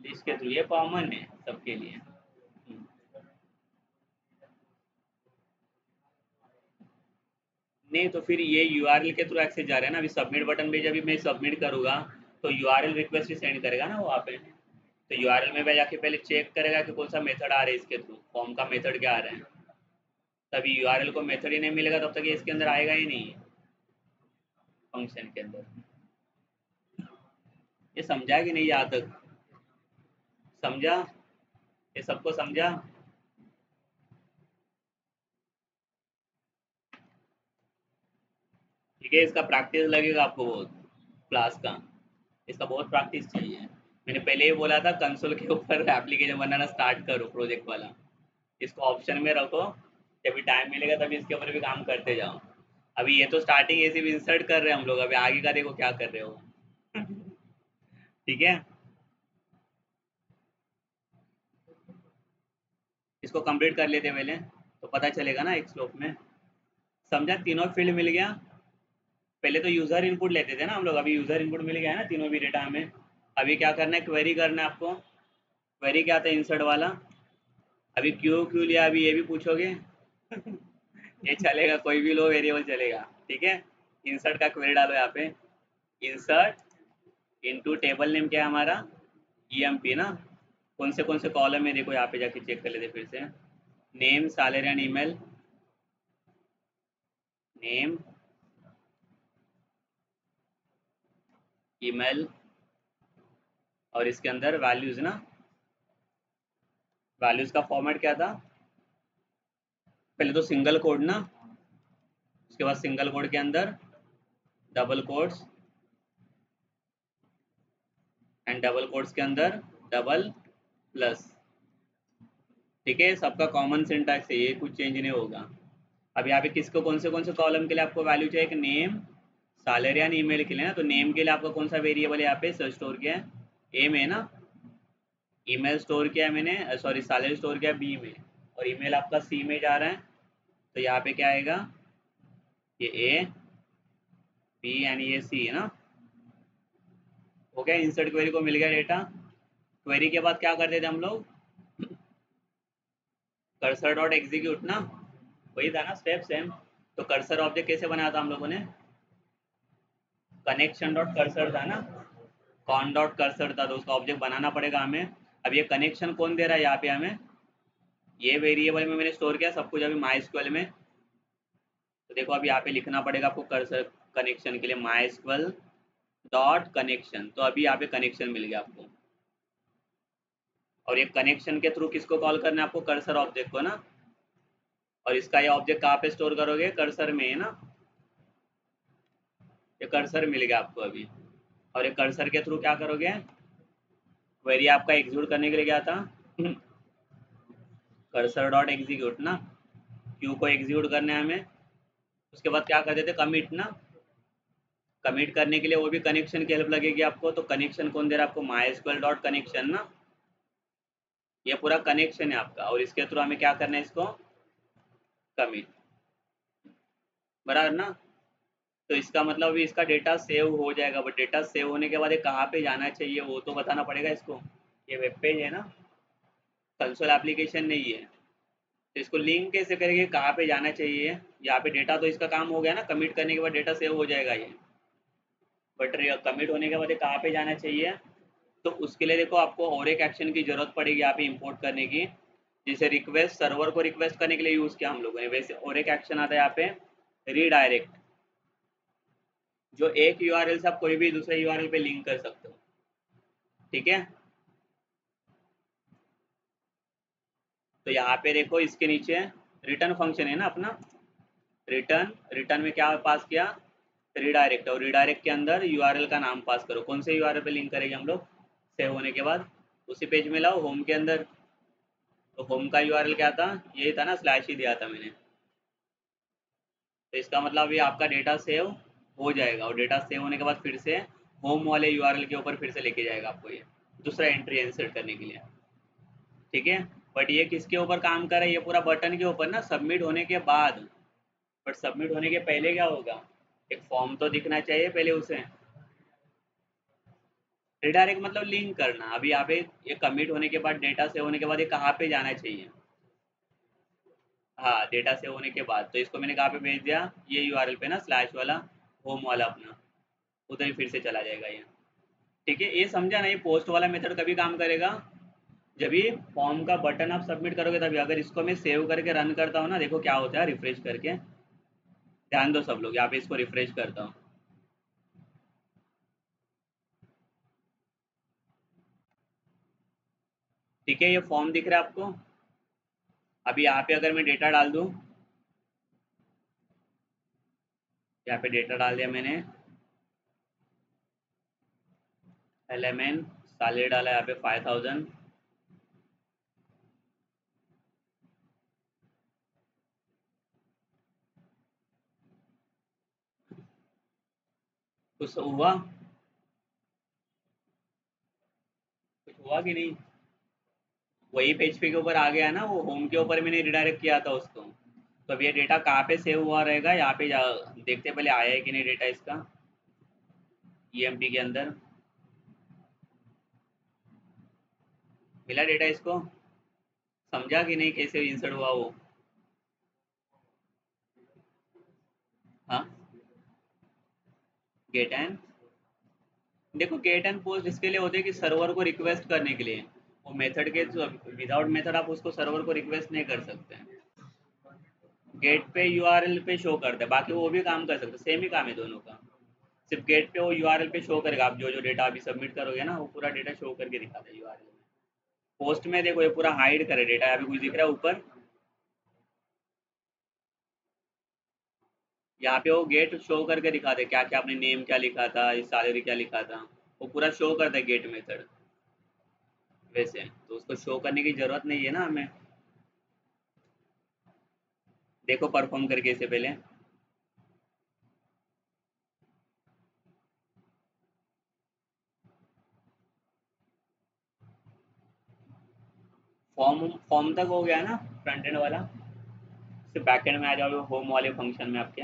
लिस्ट के थ्रू, ये कॉमन है सबके लिए। नहीं तो फिर ये यूआरएल के थ्रू एक्सेस जा रहा है ना, अभी सबमिट बटन पे जब भी मैं सबमिट करूँगा तो यूआरएल रिक्वेस्ट ही सेंड करेगा ना वहाँ पे, तो यूआरएल में मैं जाके पहले चेक करेगा कि कौन सा मेथड आ रहा है इसके थ्रू, फॉर्म का मेथड क्या आ रहा है। तभी यूआरएल को मेथड ही नहीं मिलेगा तब तक ये इसके अंदर आएगा ही नहीं, फंक्शन के अंदर। ये समझा कि नहीं यहाँ तक, समझा, ये सबको समझा। ठीक है, इसका प्रैक्टिस लगेगा आपको बहुत, क्लास का, इसका बहुत प्रैक्टिस चाहिए। मैंने पहले ही बोला था कंसोल के ऊपर एप्लीकेशन बनाना स्टार्ट करो प्रोजेक्ट वाला, इसको ऑप्शन में रखो, जब भी टाइम मिलेगा तभी इसके ऊपर भी काम करते जाओ। अभी ये तो स्टार्टिंग ऐसे भी इंसर्ट कर रहे हैं हम लोग, अभी आगे का देखो क्या कर रहे हो ठीक है, इसको कंप्लीट कर लेते हैं पहले, तो पता चलेगा ना एक स्लोप में। समझा, तीनों फील्ड मिल गया। पहले तो यूज़र इनपुट लेते थे ना हम लोग, अभी यूज़र इनपुट मिल गया है ना तीनों भी डेटा हमें। अभी क्या करना है, क्वेरी करना है आपको। क्वेरी क्या आता है, इंसर्ट वाला। अभी क्यों क्यों लिया, अभी ये भी पूछोगे ये चलेगा, कोई भी लो वेरिएबल चलेगा। ठीक है, इंसर्ट का क्वेरी डालो यहाँ पे, इंसर्ट इनटू टेबल नेम क्या है हमारा, ईएमपी ना, कौन से कॉलम है देखो यहाँ पे जाके चेक कर लेते फिर से, name salary and email, name email, और इसके अंदर वैल्यूज ना, वैल्यूज का फॉर्मेट क्या था, पहले तो सिंगल कोड ना, उसके बाद सिंगल कोड के अंदर double codes and double codes के अंदर डबल प्लस। ठीक है, सबका कॉमन सिंटैक्स है, ये कुछ चेंज नहीं होगा। अब यहाँ पे किसको कौन से कॉलम के लिए आपको वैल्यू चाहिए? एक नेम, सैलरी एंड ईमेल के लिए ना। तो नेम के लिए आपका कौन सा वेरिएबल यहाँ पे स्टोर किया है? ए में ना। ईमेल स्टोर किया है मैंने, सॉरी सैलरी स्टोर किया बी में, और ईमेल आपका सी में जा रहा है। तो यहाँ पे क्या आएगा? ये ए, बी एंड ये सी है ना। हो गया, इंसर्ट क्वेरी को मिल गया डेटा। क्वेरी के बाद क्या करते थे हम लोग? कर्सर डॉट एग्जीक्यूट ना, वही था ना स्टेप सेम। तो कर्सर ऑब्जेक्ट कैसे बनाया था हम लोगों ने? कनेक्शन डॉट कर्सर था ना, कॉन डॉट कर्सर था, तो उसका ऑब्जेक्ट बनाना पड़ेगा हमें। अब ये कनेक्शन कौन दे रहा है यहाँ पे हमें? ये वेरिएबल में मैंने स्टोर किया सब कुछ अभी माई में। तो देखो अभी यहाँ पे लिखना पड़ेगा आपको कर्सर कनेक्शन के लिए माई डॉट कनेक्शन। तो अभी यहाँ पे कनेक्शन मिल गया आपको। और ये कनेक्शन के थ्रू किसको कॉल करना है आपको? कर्सर ऑब्जेक्ट को ना। और इसका ये ऑब्जेक्ट कहाँ पे स्टोर करोगे? कर्सर में है ना। ये कर्सर मिल गया आपको अभी। और ये कर्सर के थ्रू क्या करोगे? क्वेरी आपका एग्जीक्यूट करने के लिए क्या था? कर्सर डॉट एग्जीक्यूट ना, क्यू को एग्जीक्यूट करना है हमें। उसके बाद क्या करते थे? कमिट ना। कमिट करने के लिए वो भी कनेक्शन की हेल्प लगेगी आपको। तो कनेक्शन कौन दे रहा है आपको? माई डॉट कनेक्शन ना। ये पूरा कनेक्शन है आपका, और इसके थ्रू हमें क्या करना है? इसको कमिट, बराबर ना। तो इसका मतलब अभी इसका डेटा सेव हो जाएगा, बट डेटा सेव होने के बाद ये कहाँ पे जाना चाहिए वो तो बताना पड़ेगा इसको। ये वेब पेज है ना, कंसोल एप्लीकेशन नहीं है। तो इसको लिंक कैसे करेंगे? कहाँ पे जाना चाहिए? यहाँ पे डेटा तो इसका काम हो गया ना, कमिट करने के बाद डेटा सेव हो जाएगा ये। बट कमिट होने के बाद ये कहाँ पे जाना चाहिए? तो उसके लिए देखो आपको और एक एक्शन की जरूरत पड़ेगी यहाँ पे इंपोर्ट करने की। जैसे रिक्वेस्ट, सर्वर को रिक्वेस्ट करने के लिए यूज किया हम लोगों ने, वैसे और एक एक्शन आता है यहाँ पे, रीडायरेक्ट, जो एक यूआरएल से आप कोई भी दूसरे यूआरएल पे लिंक कर सकते हो। ठीक है, तो यहाँ पे देखो इसके नीचे रिटर्न फंक्शन है ना अपना। रिटर्न, रिटर्न में क्या पास किया? रीडायरेक्ट। और रीडायरेक्ट के अंदर यूआरएल का नाम पास करो, कौन से यूआरएल पे लिंक करेंगे हम लोग सेव होने के बाद? उसी पेज में लाओ, होम के अंदर। तो होम का यूआरएल क्या था? यही था ना, स्लैश ही दिया था मैंने। तो इसका मतलब ये आपका डेटा सेव हो जाएगा, और डेटा सेव होने के बाद फिर से होम वाले यूआरएल के ऊपर फिर से लेके जाएगा आपको ये दूसरा एंट्री इंसर्ट करने के लिए। ठीक है, बट ये किसके ऊपर काम कर रहा है? ये पूरा बटन के ऊपर ना, सबमिट होने के बाद। बट सबमिट होने के पहले क्या होगा? एक फॉर्म तो दिखना चाहिए पहले उसे। रिडायरेक्ट मतलब लिंक करना। अभी यहाँ पे ये कमिट होने के बाद, डेटा सेव होने के बाद ये कहाँ पे जाना चाहिए? हाँ, डेटा सेव होने के बाद। तो इसको मैंने कहाँ पे भेज दिया? ये यूआरएल पे ना, स्लैश वाला, होम वाला अपना, उधर ही फिर से चला जाएगा ये। ठीक है, ये समझा ना? ये पोस्ट वाला मेथड कभी काम करेगा जब ये फॉर्म का बटन आप सबमिट करोगे तभी। अगर इसको मैं सेव करके रन करता हूँ ना, देखो क्या होता है, रिफ्रेश करके ध्यान दो सब लोग। यहाँ पे इसको रिफ्रेश करता हूँ। ठीक है, ये फॉर्म दिख रहा है आपको? अभी यहाँ पे अगर मैं डेटा डाल दूँ, यहाँ पे डेटा डाल दिया मैंने, LMN सैलरी डाला यहाँ पे 5000। कुछ हुआ? कुछ हुआ कि नहीं? वही पेज पे के ऊपर आ गया ना, वो होम के ऊपर मैंने रिडायरेक्ट किया था उसको। तो अब ये डेटा कहाँ पे सेव हुआ रहेगा? यहाँ पे देखते पहले आया है कि नहीं डेटा इसका, EMP के अंदर मिला डेटा इसको? समझा कि नहीं कैसे इंसर्ट हुआ वो? हाँ, गेट एंड, देखो गेट एंड पोस्ट इसके लिए होते हैं कि सर्वर को रिक्वेस्ट करने के लिए। वो मेथड के विदाउट मेथड आप उसको सर्वर को रिक्वेस्ट नहीं कर सकते हैं। गेट पे यूआरएल पे शो करता है, बाकी वो भी काम कर सकते हैं, सेम ही काम है दोनों का। सिर्फ गेट पे वो यूआरएल पे शो करेगा, आप जो जो डेटा अभी सबमिट करोगे ना, वो पूरा डेटा शो करके दिखाता है यूआरएल में। पोस्ट में देखो ये पूरा हाइड करे डेटा, अभी कुछ दिख रहा है ऊपर? यहाँ पे वो गेट शो करके दिखाते क्या क्या आपने नेम क्या लिखा था, सैलरी क्या लिखा था, वो पूरा शो करता है गेट मेथड। वैसे तो उसको शो करने की जरूरत नहीं है ना हमें। देखो परफॉर्म करके इससे पहले। फॉर्म फॉर्म तक हो गया ना फ्रंट एंड वाला। फिर बैक एंड में आ जाओगे होम वाले फंक्शन में आपके।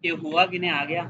ये हुआ कि नहीं, आ गया?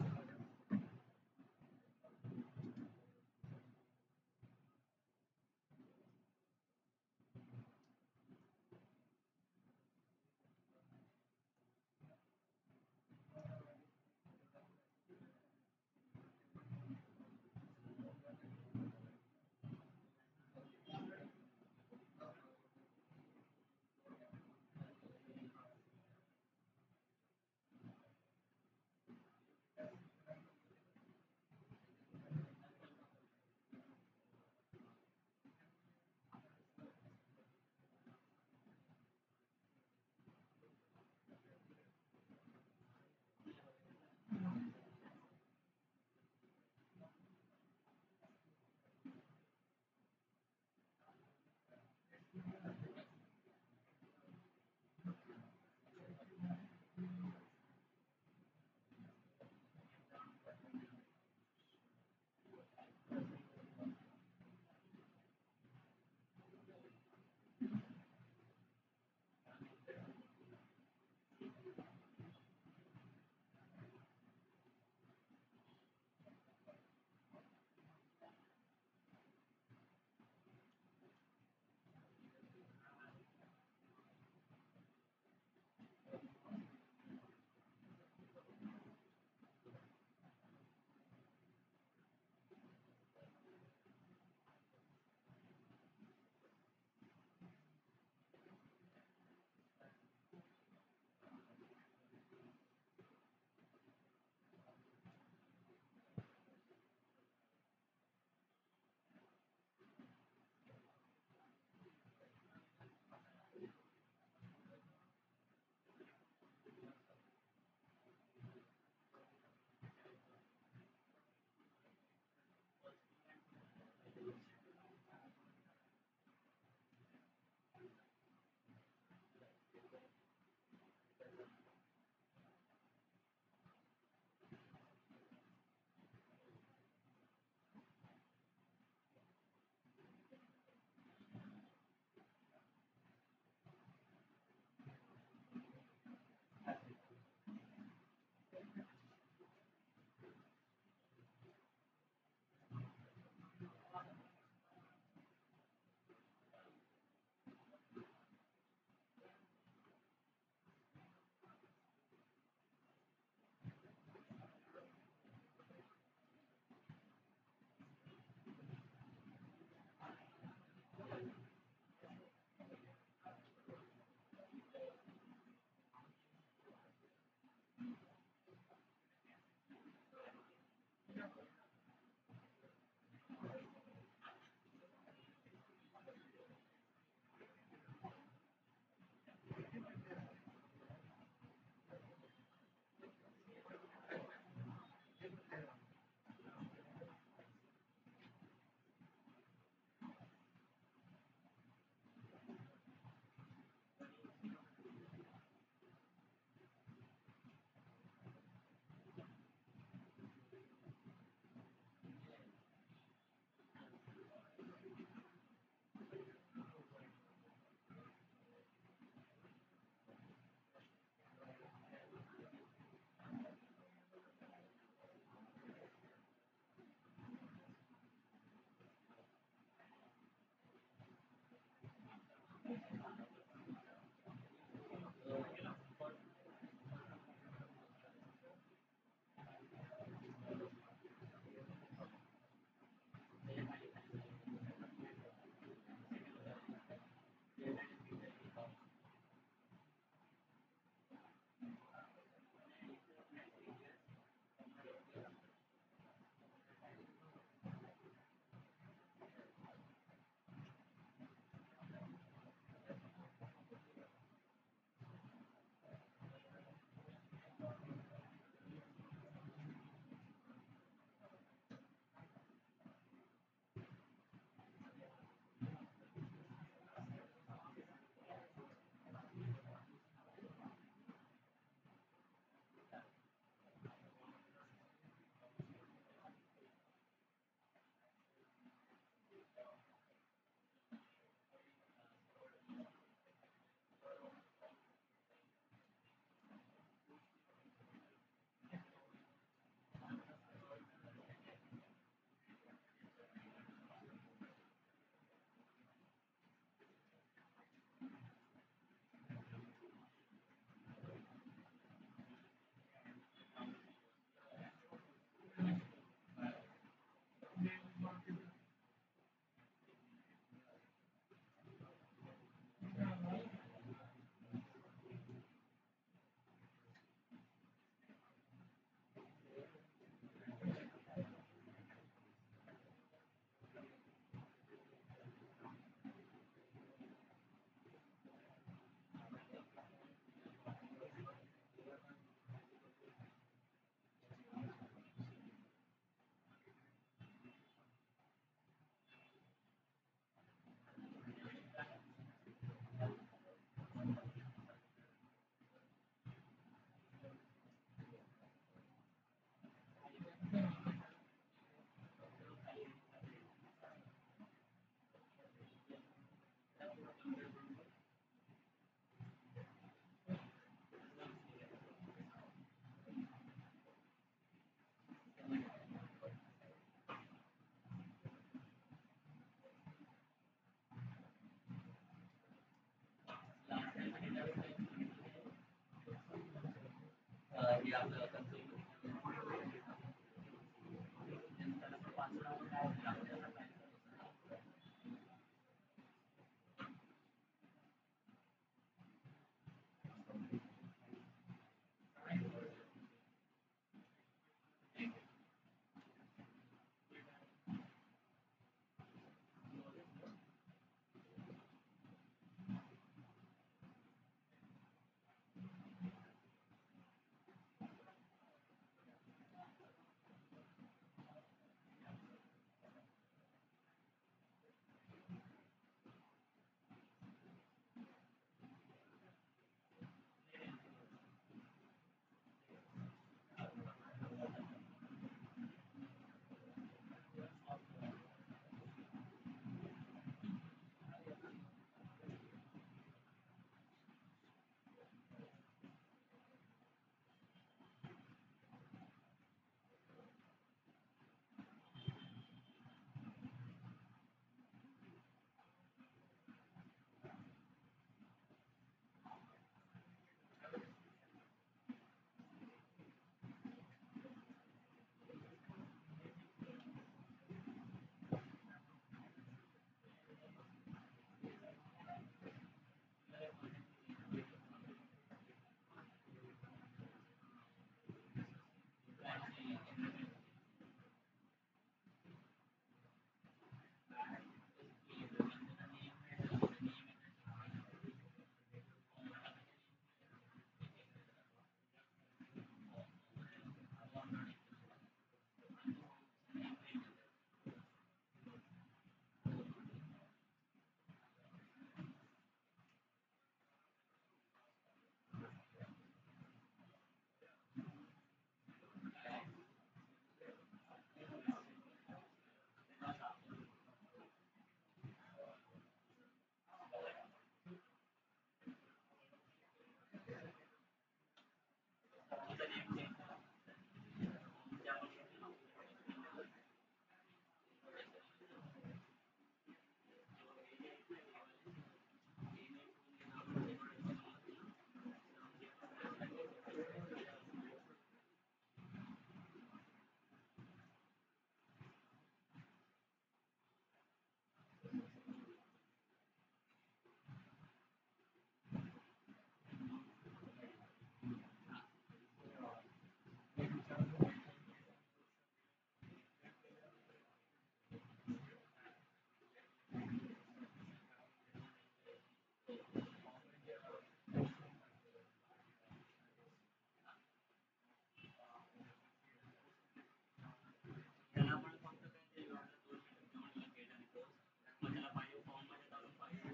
त्याला आपण फक्त काय ते आपलं 2 मीटर जेवण गेट आणि पोस्ट मग त्याला पाहिजे फॉर्म मध्ये घालून पाहिजे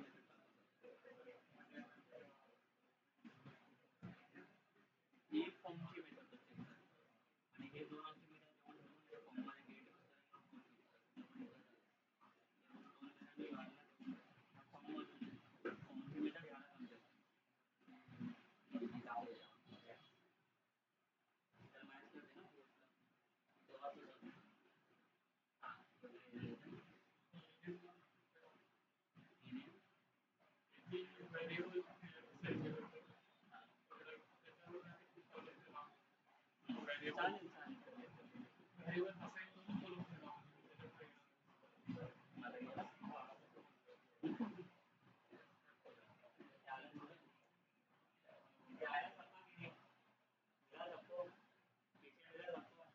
ही फॉर्मची मेथड असते आणि हे 2 मीटर जेवण ठेवून फॉर्म मध्ये गेट फॉर्मची मेथड घ्यायला सांगते तर मॅच करते ना तेव्हा चालेल चालेल मला गेला त्याला यायला सांगतो की यायला सांगतो यायला सांगतो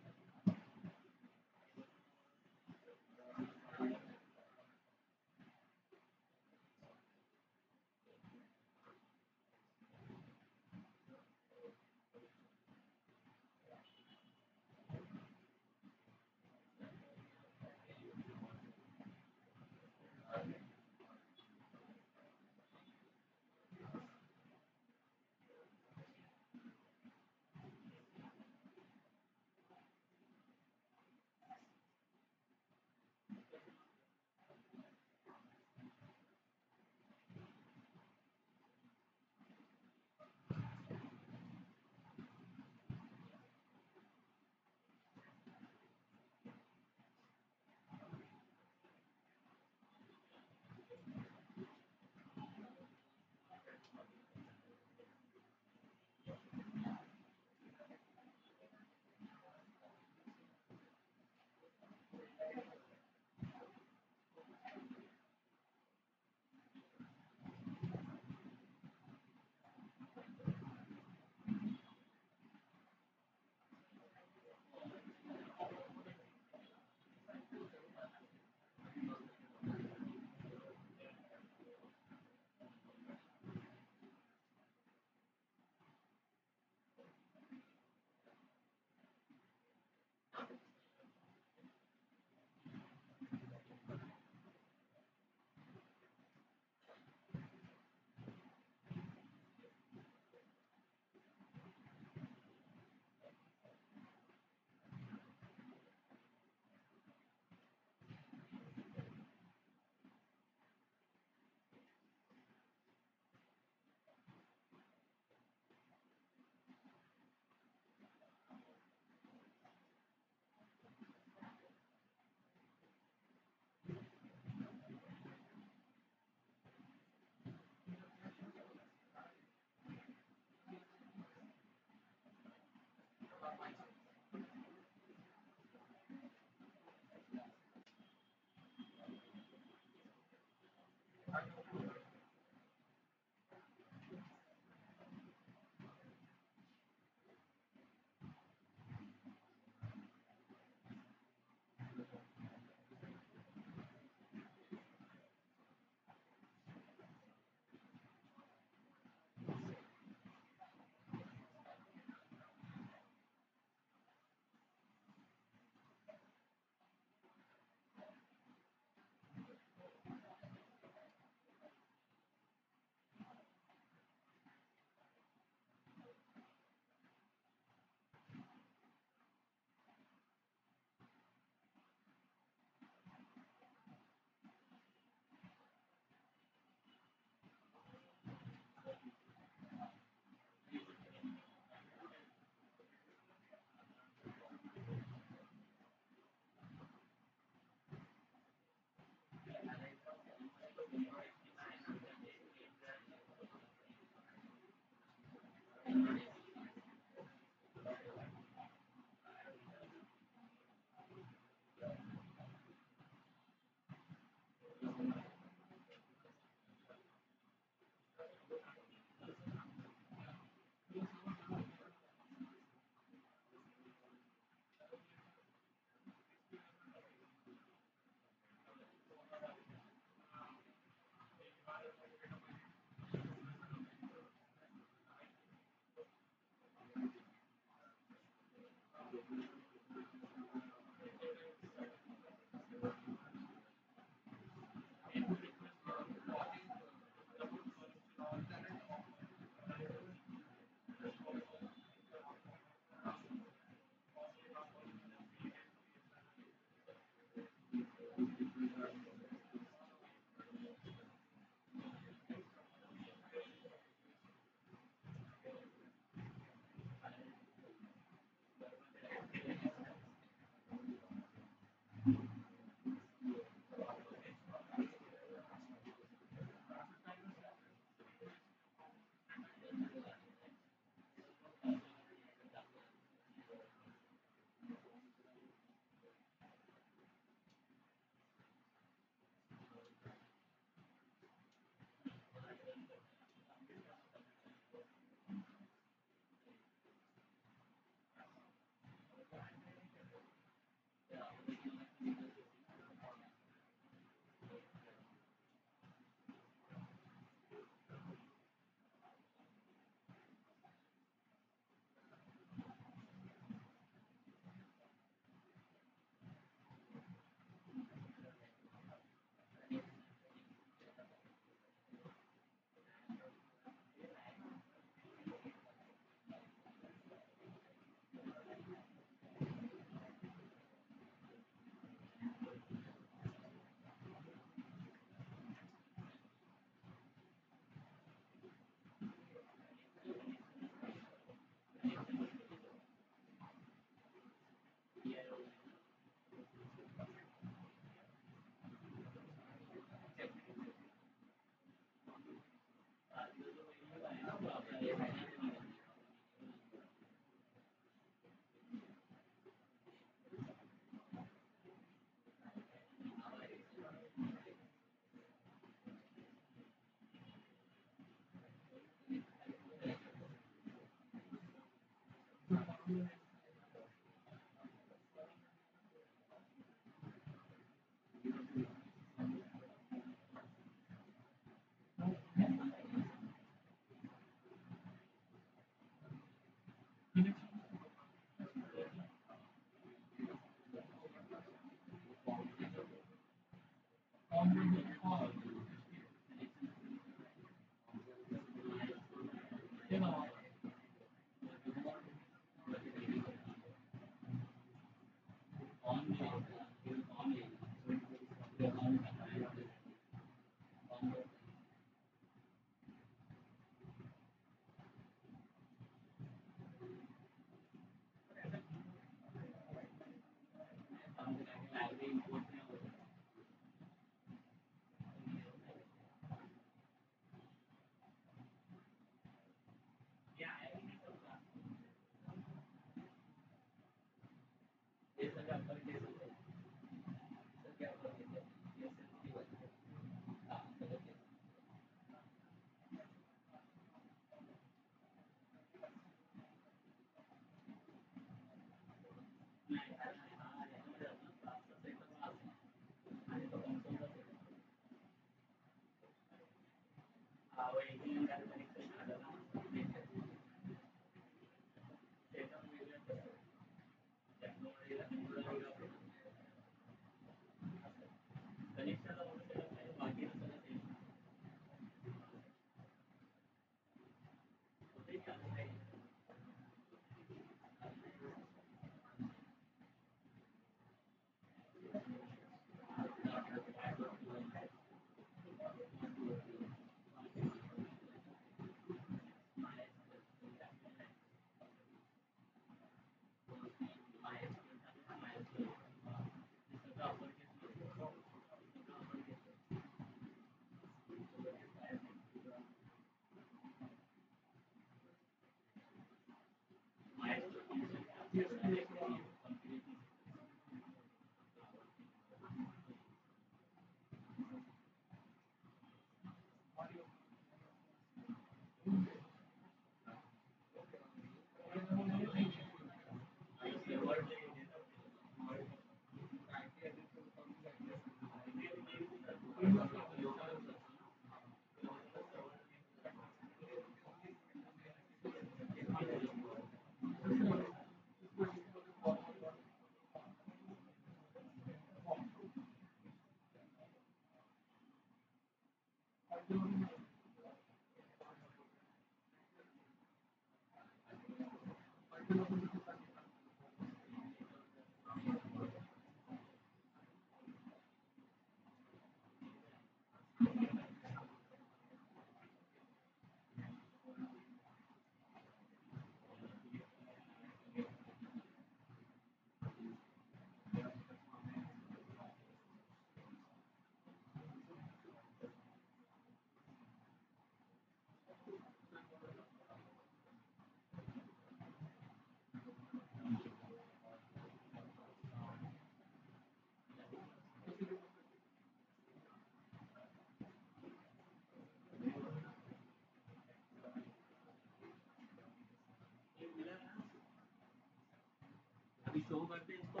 अभी शो करते हैं इसको।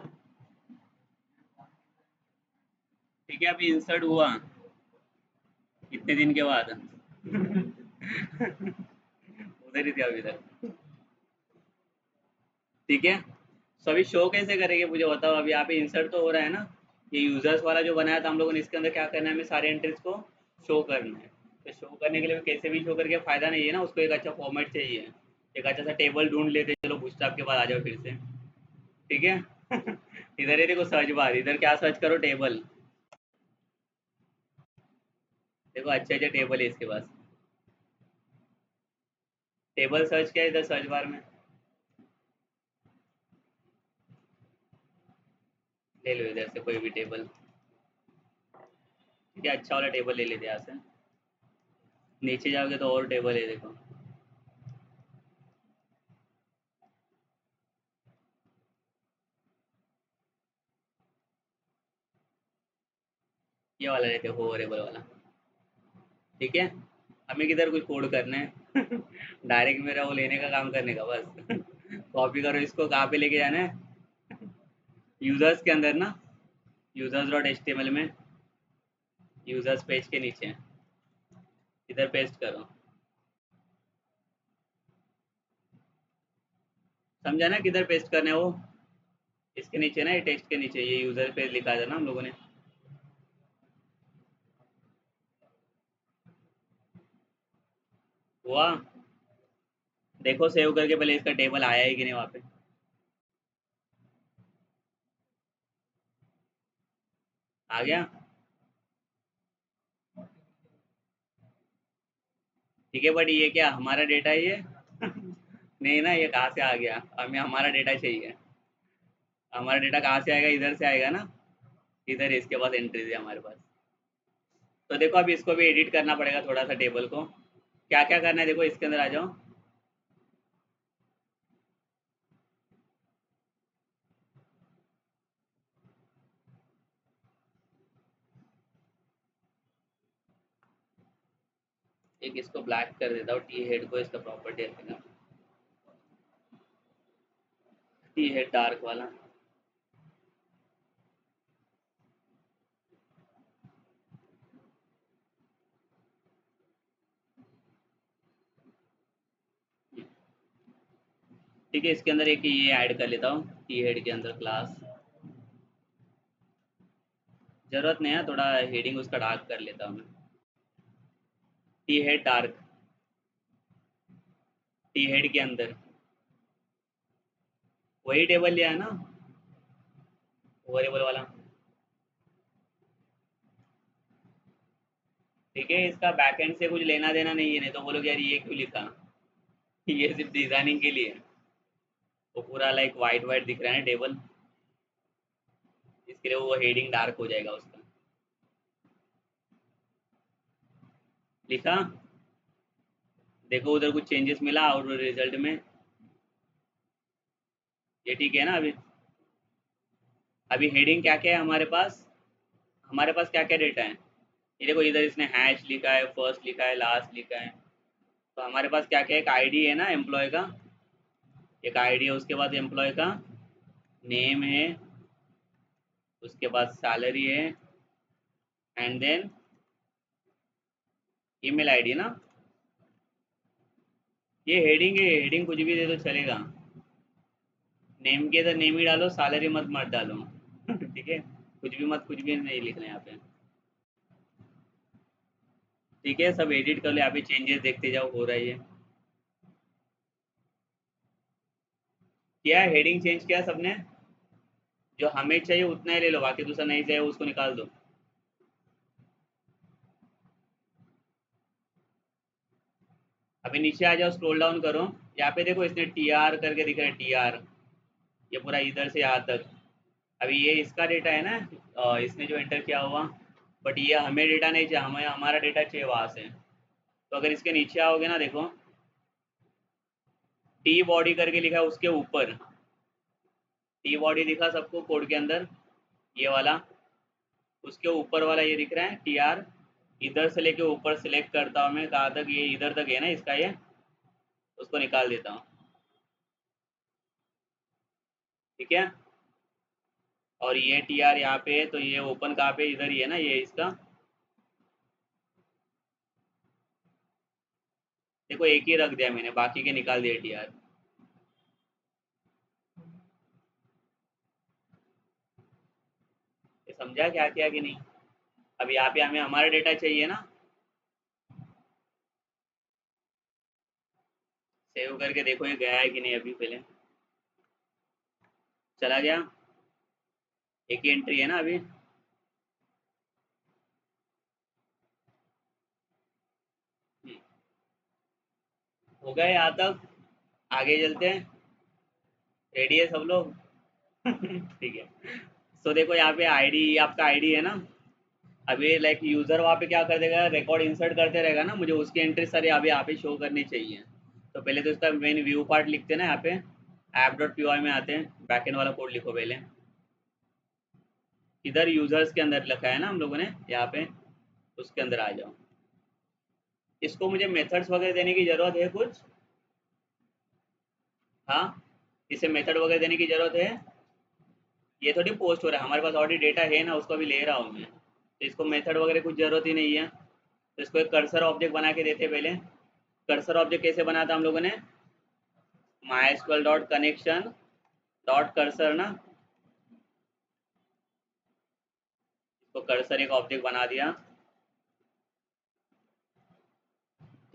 ठीक है, अभी इंसर्ट हुआ इतने दिन के बाद। उधर ही थे अभी तक। ठीक है, सो अभी शो कैसे करेंगे मुझे बताओ। अभी यहाँ पे इंसर्ट तो हो रहा है ना, ये यूजर्स वाला जो बनाया था हम लोगों ने, इसके अंदर क्या करना है, हमें सारे एंट्रीज को शो करना है। तो शो करने के लिए कैसे भी शो करके फायदा नहीं है ना, उसको एक अच्छा फॉर्मेट चाहिए। एक अच्छा सा टेबल ढूंढ लेते, चलो बूटस्ट्रैप के पास आ जाओ फिर से। ठीक है। इधर ही देखो सर्च बार, इधर क्या सर्च करो, टेबल। देखो अच्छे अच्छे टेबल है इसके पास। टेबल सर्च किया इधर सर्च बार में, ले लो इधर से कोई भी टेबल। ठीक है, अच्छा वाला टेबल ले लेते हैं यहाँ से। नीचे जाओगे तो और टेबल है देखो। ये वाला लेते हो, होरेबल वाला। ठीक है, हमें किधर कुछ कोड करना है। डायरेक्ट मेरा वो लेने का काम करने का बस। कॉपी करो इसको, कहाँ पे लेके जाना है, यूजर्स के अंदर ना, users dot H T M L में, यूजर्स पेज के नीचे इधर पेस्ट करो। समझा ना किधर पेस्ट करना है वो, इसके नीचे ना, ये टेक्स्ट के नीचे ये यूजर पेज लिखा था ना हम लोगों ने। हुआ, देखो सेव करके पहले इसका टेबल आया है कि नहीं वहाँ पे। आ गया। ठीक है, बट ये क्या हमारा डेटा है ये। नहीं ना, ये कहाँ से आ गया, हमें हमारा डेटा चाहिए। हमारा डेटा कहाँ से आएगा, इधर से आएगा ना, इधर इसके पास एंट्रीज है हमारे पास। तो देखो अभी इसको भी एडिट करना पड़ेगा थोड़ा सा टेबल को। क्या क्या करना है देखो, इसके अंदर आ जाओ। एक इसको ब्लैक कर देता हूँ, टी हेड को इसका प्रॉपर्टी रखेगा, टी हेड डार्क वाला। ठीक है, इसके अंदर एक ये ऐड कर लेता हूँ, टी हेड के अंदर क्लास। जरूरत नहीं है, थोड़ा हेडिंग उसका डार्क कर लेता हूँ मैं। T head dark, T head के अंदर वही टेबल लिया है ना, वेरिएबल वाला। ठीक है, इसका बैकएंड से कुछ लेना देना नहीं है, नहीं तो बोलोगे यार ये क्यों लिखा। ये सिर्फ डिजाइनिंग के लिए है। वो पूरा लाइक वाइट वाइट दिख रहा है टेबल, इसके लिए वो हेडिंग डार्क हो जाएगा उसका। लिखा, देखो उधर कुछ चेंजेस मिला और रिजल्ट में। ये ठीक है ना अभी। अभी हेडिंग क्या क्या है हमारे पास, हमारे पास क्या क्या डेटा है। ये देखो इधर इसने हैश लिखा है, फर्स्ट लिखा है, लास्ट लिखा है। तो हमारे पास क्या क्या, एक आईडी है ना एम्प्लॉय का, एक आईडी है, उसके बाद एम्प्लॉय का नेम है, उसके बाद सैलरी है, एंड देन ईमेल आईडी ना। ये हेडिंग है, हेडिंग कुछ भी दे दो चलेगा। नेम के इधर नेम ही डालो, सैलरी मत मत डालो। ठीक है, कुछ भी मत, कुछ भी नहीं लिखना है यहाँ पे। ठीक है, सब एडिट कर लो, यहाँ पे चेंजेस देखते जाओ हो रहा है ये। क्या हेडिंग चेंज किया सबने, जो हमें चाहिए उतना ही ले लो, बाकी दूसरा नहीं चाहिए उसको निकाल दो। अभी नीचे आ जाओ, स्क्रॉल डाउन करो। यहाँ पे देखो इसने टी आर करके दिखा है, टी आर, ये पूरा इधर से यहाँ तक। अभी ये इसका डेटा है ना, इसने जो एंटर किया हुआ, बट ये हमें डेटा नहीं चाहिए, हमें हमारा डेटा चाहिए वहाँ से। तो अगर इसके नीचे आओगे ना देखो, टी बॉडी करके लिखा है उसके ऊपर, टी बॉडी दिखा सबको कोड के अंदर, ये वाला, उसके ऊपर वाला ये दिख रहा है टी आर। इधर से लेके ऊपर सेलेक्ट करता हूँ मैं, कहाँ तक, ये इधर तक है ना इसका ये, उसको निकाल देता हूँ। ठीक है। और ये टी आर यहाँ पे है, तो ये ओपन कहाँ पे, इधर ही है ना ये इसका। देखो एक ही रख दिया मैंने, बाकी के निकाल दिए टी आर। ये समझा क्या किया कि नहीं। अब यहाँ पे हमें हमारा डेटा चाहिए ना। सेव करके देखो ये गया है कि नहीं, अभी पहले चला गया। एक ही एंट्री है ना अभी। हो गए यहाँ तक, आगे चलते हैं। रेडी है सब लोग? ठीक है। सो देखो यहाँ पे आईडी, आपका आईडी है ना। अभी लाइक यूजर वहाँ पे क्या कर देगा, रिकॉर्ड इंसर्ट करते रहेगा ना, मुझे उसकी एंट्री सारी अभी यहाँ पे शो करनी चाहिए। तो पहले तो इसका मेन व्यू पार्ट लिखते हैं ना यहाँ पे। ऐप डॉट पी में आते हैं, बैकएंड वाला कोड लिखो पहले। इधर यूजर्स के अंदर लिखा है ना हम लोगों ने यहाँ पे, उसके अंदर आ जाओ। इसको मुझे मेथड्स वगैरह देने की ज़रूरत है कुछ? हाँ, इसे मेथड वगैरह देने की ज़रूरत है। ये थोड़ी पोस्ट हो रहा है, हमारे पास ऑलरेडी डेटा है ना, उसको भी ले रहा हूँ मैं, तो इसको मेथड वगैरह कुछ ज़रूरत ही नहीं है। तो इसको एक कर्सर ऑब्जेक्ट बना के देते पहले। कर्सर ऑब्जेक्ट कैसे बना था हम लोगों ने, mysql dot connection dot cursor ना। इसको कर्सर एक ऑब्जेक्ट बना दिया।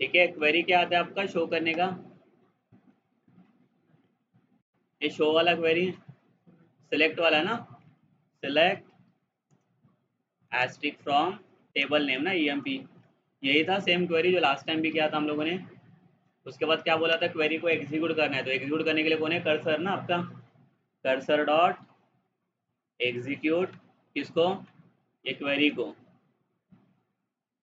ठीक है, क्वेरी क्या आता है आपका शो करने का, ये शो वाला क्वेरी, सिलेक्ट वाला ना। Select asterisk from table name ना, emp। यही था सेम क्वेरी जो लास्ट टाइम भी किया था हम लोगों ने। उसके बाद क्या बोला था, क्वेरी को एग्जीक्यूट करना है, तो एग्जीक्यूट करने के लिए कौन है, कर्सर ना आपका। कर्सर डॉट एग्जीक्यूट किसको, ये क्वेरी को।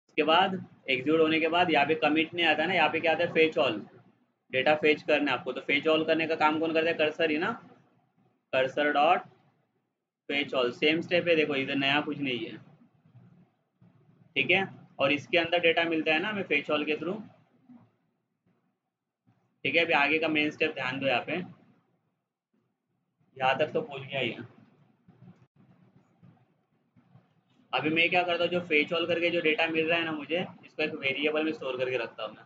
उसके बाद एग्जीक्यूट होने के बाद यहाँ पे कमिट नहीं आता ना, यहाँ पे क्या आता है, फेच ऑल। डेटा फेच करना है आपको, तो फेच ऑल करने का काम कौन करता है, कर्सर ही ना। Cursor dot fetch all, same step है, देखो इधर नया कुछ नहीं है। ठीक है। और इसके अंदर डेटा मिलता है ना हमें फेच ऑल के थ्रू। ठीक है, अभी आगे का मेन स्टेप ध्यान दो यहाँ पे। यहाँ तक तो पहुँच गया ही है। अभी मैं क्या करता हूँ, जो फेच ऑल करके जो डेटा मिल रहा है ना मुझे, इसको एक वेरिएबल में स्टोर करके रखता हूँ मैं।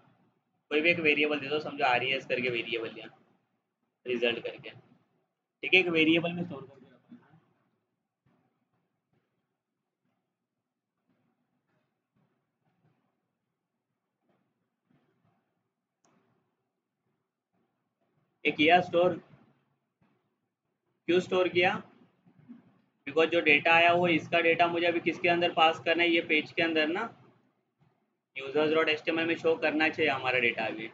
कोई भी एक वेरिएबल दे दो, समझो आर करके वेरिएबल लिया, रिजल्ट करके। ठीक है, एक वेरिएबल में स्टोर करके रखना है। एक किया स्टोर। क्यों स्टोर किया, बिकॉज जो डेटा आया वो इसका डेटा मुझे अभी किसके अंदर पास करना है, ये पेज के अंदर ना, यूजर्स डॉट एच में शो करना चाहिए हमारा डेटा अभी।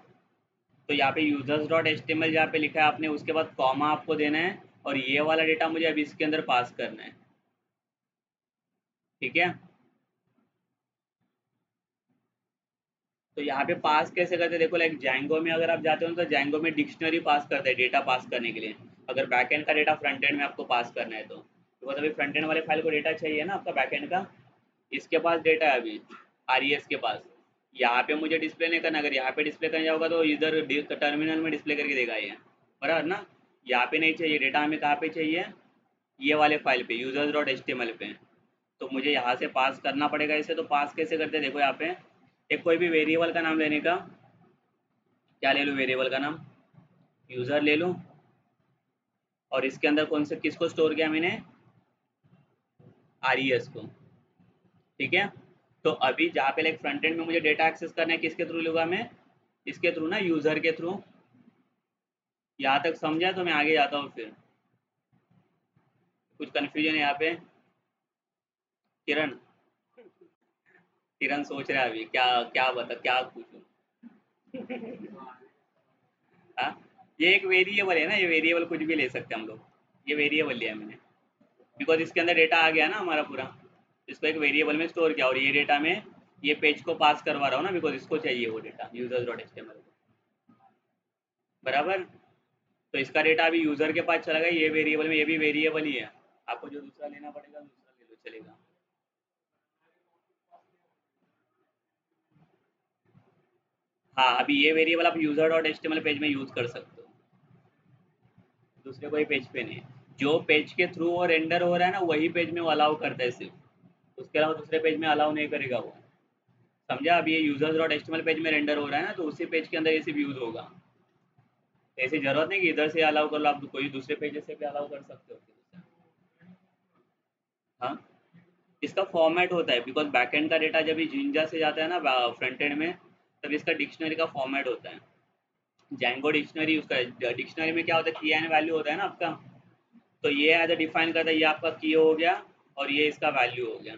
तो यहाँ पे यूजर्स डॉट एच जहाँ पे लिखा है आपने, उसके बाद कॉमा आपको देना है, और ये वाला डेटा मुझे अभी इसके अंदर पास करना है। ठीक है। तो यहाँ पे पास कैसे करते हैं, देखो लाइक जैंगो में अगर आप जाते हो तो जैंगो में डिक्शनरी पास करते हैं डेटा पास करने के लिए। अगर बैकएंड का डेटा फ्रंट एंड में आपको पास करना है तो, बिकॉज अभी फ्रंट एंड वाले फाइल को डेटा चाहिए ना आपका बैकएंड का। इसके पास डेटा है अभी, आर के पास। यहाँ पे मुझे डिस्प्ले नहीं करना, अगर यहाँ पे डिस्प्ले करना जाओगा तो इधर टर्मिनल में डिस्प्ले करके देगा ये, बराबर ना। यहाँ पे नहीं चाहिए डेटा, हमें कहाँ पे चाहिए, ये वाले फाइल पे यूजर्स डॉट एच पे। तो मुझे यहाँ से पास करना पड़ेगा इसे। तो पास कैसे करते हैं, देखो यहाँ पे एक कोई भी वेरिएबल का नाम लेने का। क्या ले लूँ वेरिएबल का नाम, यूज़र ले लूँ। और इसके अंदर कौन से किसको स्टोर किया मैंने, आर को। ठीक है। तो अभी जहाँ पे लाइक फ्रंट एंड में मुझे डेटा एक्सेस करना है, किसके थ्रू लूँगा मैं, इसके थ्रू ना, यूज़र के थ्रू। यहाँ तक समझा, तो मैं आगे जाता हूँ फिर। कुछ कन्फ्यूजन है यहाँ पे, किरण? किरण सोच रहा है अभी क्या, क्या बता, क्या पूछूं। हाँ, ये एक वेरिएबल है ना, ये वेरिएबल कुछ भी ले सकते हैं हम लोग। ये वेरिएबल लिया मैंने, बिकॉज इसके अंदर डेटा आ गया ना हमारा पूरा। इसको एक वेरिएबल में स्टोर किया, और ये डेटा में ये पेज को पास करवा रहा हूँ ना, बिकॉज इसको चाहिए वो डेटा, यूजर्स डॉट एच बराबर। तो इसका डेटा अभी यूजर के पास चला गया, ये वेरिएबल में, ये भी वेरिएबल ही है। आपको जो दूसरा लेना पड़ेगा दूसरा ले लो, चलेगा। हाँ, अभी ये वेरिएबल आप यूजर डॉट एच पेज में यूज कर सकते हो, दूसरे कोई पेज पे नहीं। जो पेज के थ्रू वो रेंडर हो रहा है ना वही पेज में वो अलाउ करता है सिर्फ, उसके अलावा दूसरे पेज में अलाउ नहीं करेगा वो। समझा? अब ये यूजर्स डॉट एचटीएमएल पेज में रेंडर हो रहा है ना, तो उसी पेज के अंदर ये सिर्फ यूज होगा। ऐसी जरूरत नहीं कि इधर से अलाउ कर लो, आप कोई दूसरे पेज से भी अलाउ कर सकते हो। हाँ, इसका फॉर्मेट होता है बिकॉज बैकएंड का डेटा जब ये जिंजा से जाता है ना फ्रंट एंड में, तब इसका डिक्शनरी का फॉर्मेट होता है। जैंगो डिक्शनरी, उसका डिक्शनरी में क्या होता है, की एंड वैल्यू होता है ना आपका, तो ये एज डिफाइन करता है, ये आपका की हो गया और ये इसका वैल्यू हो गया।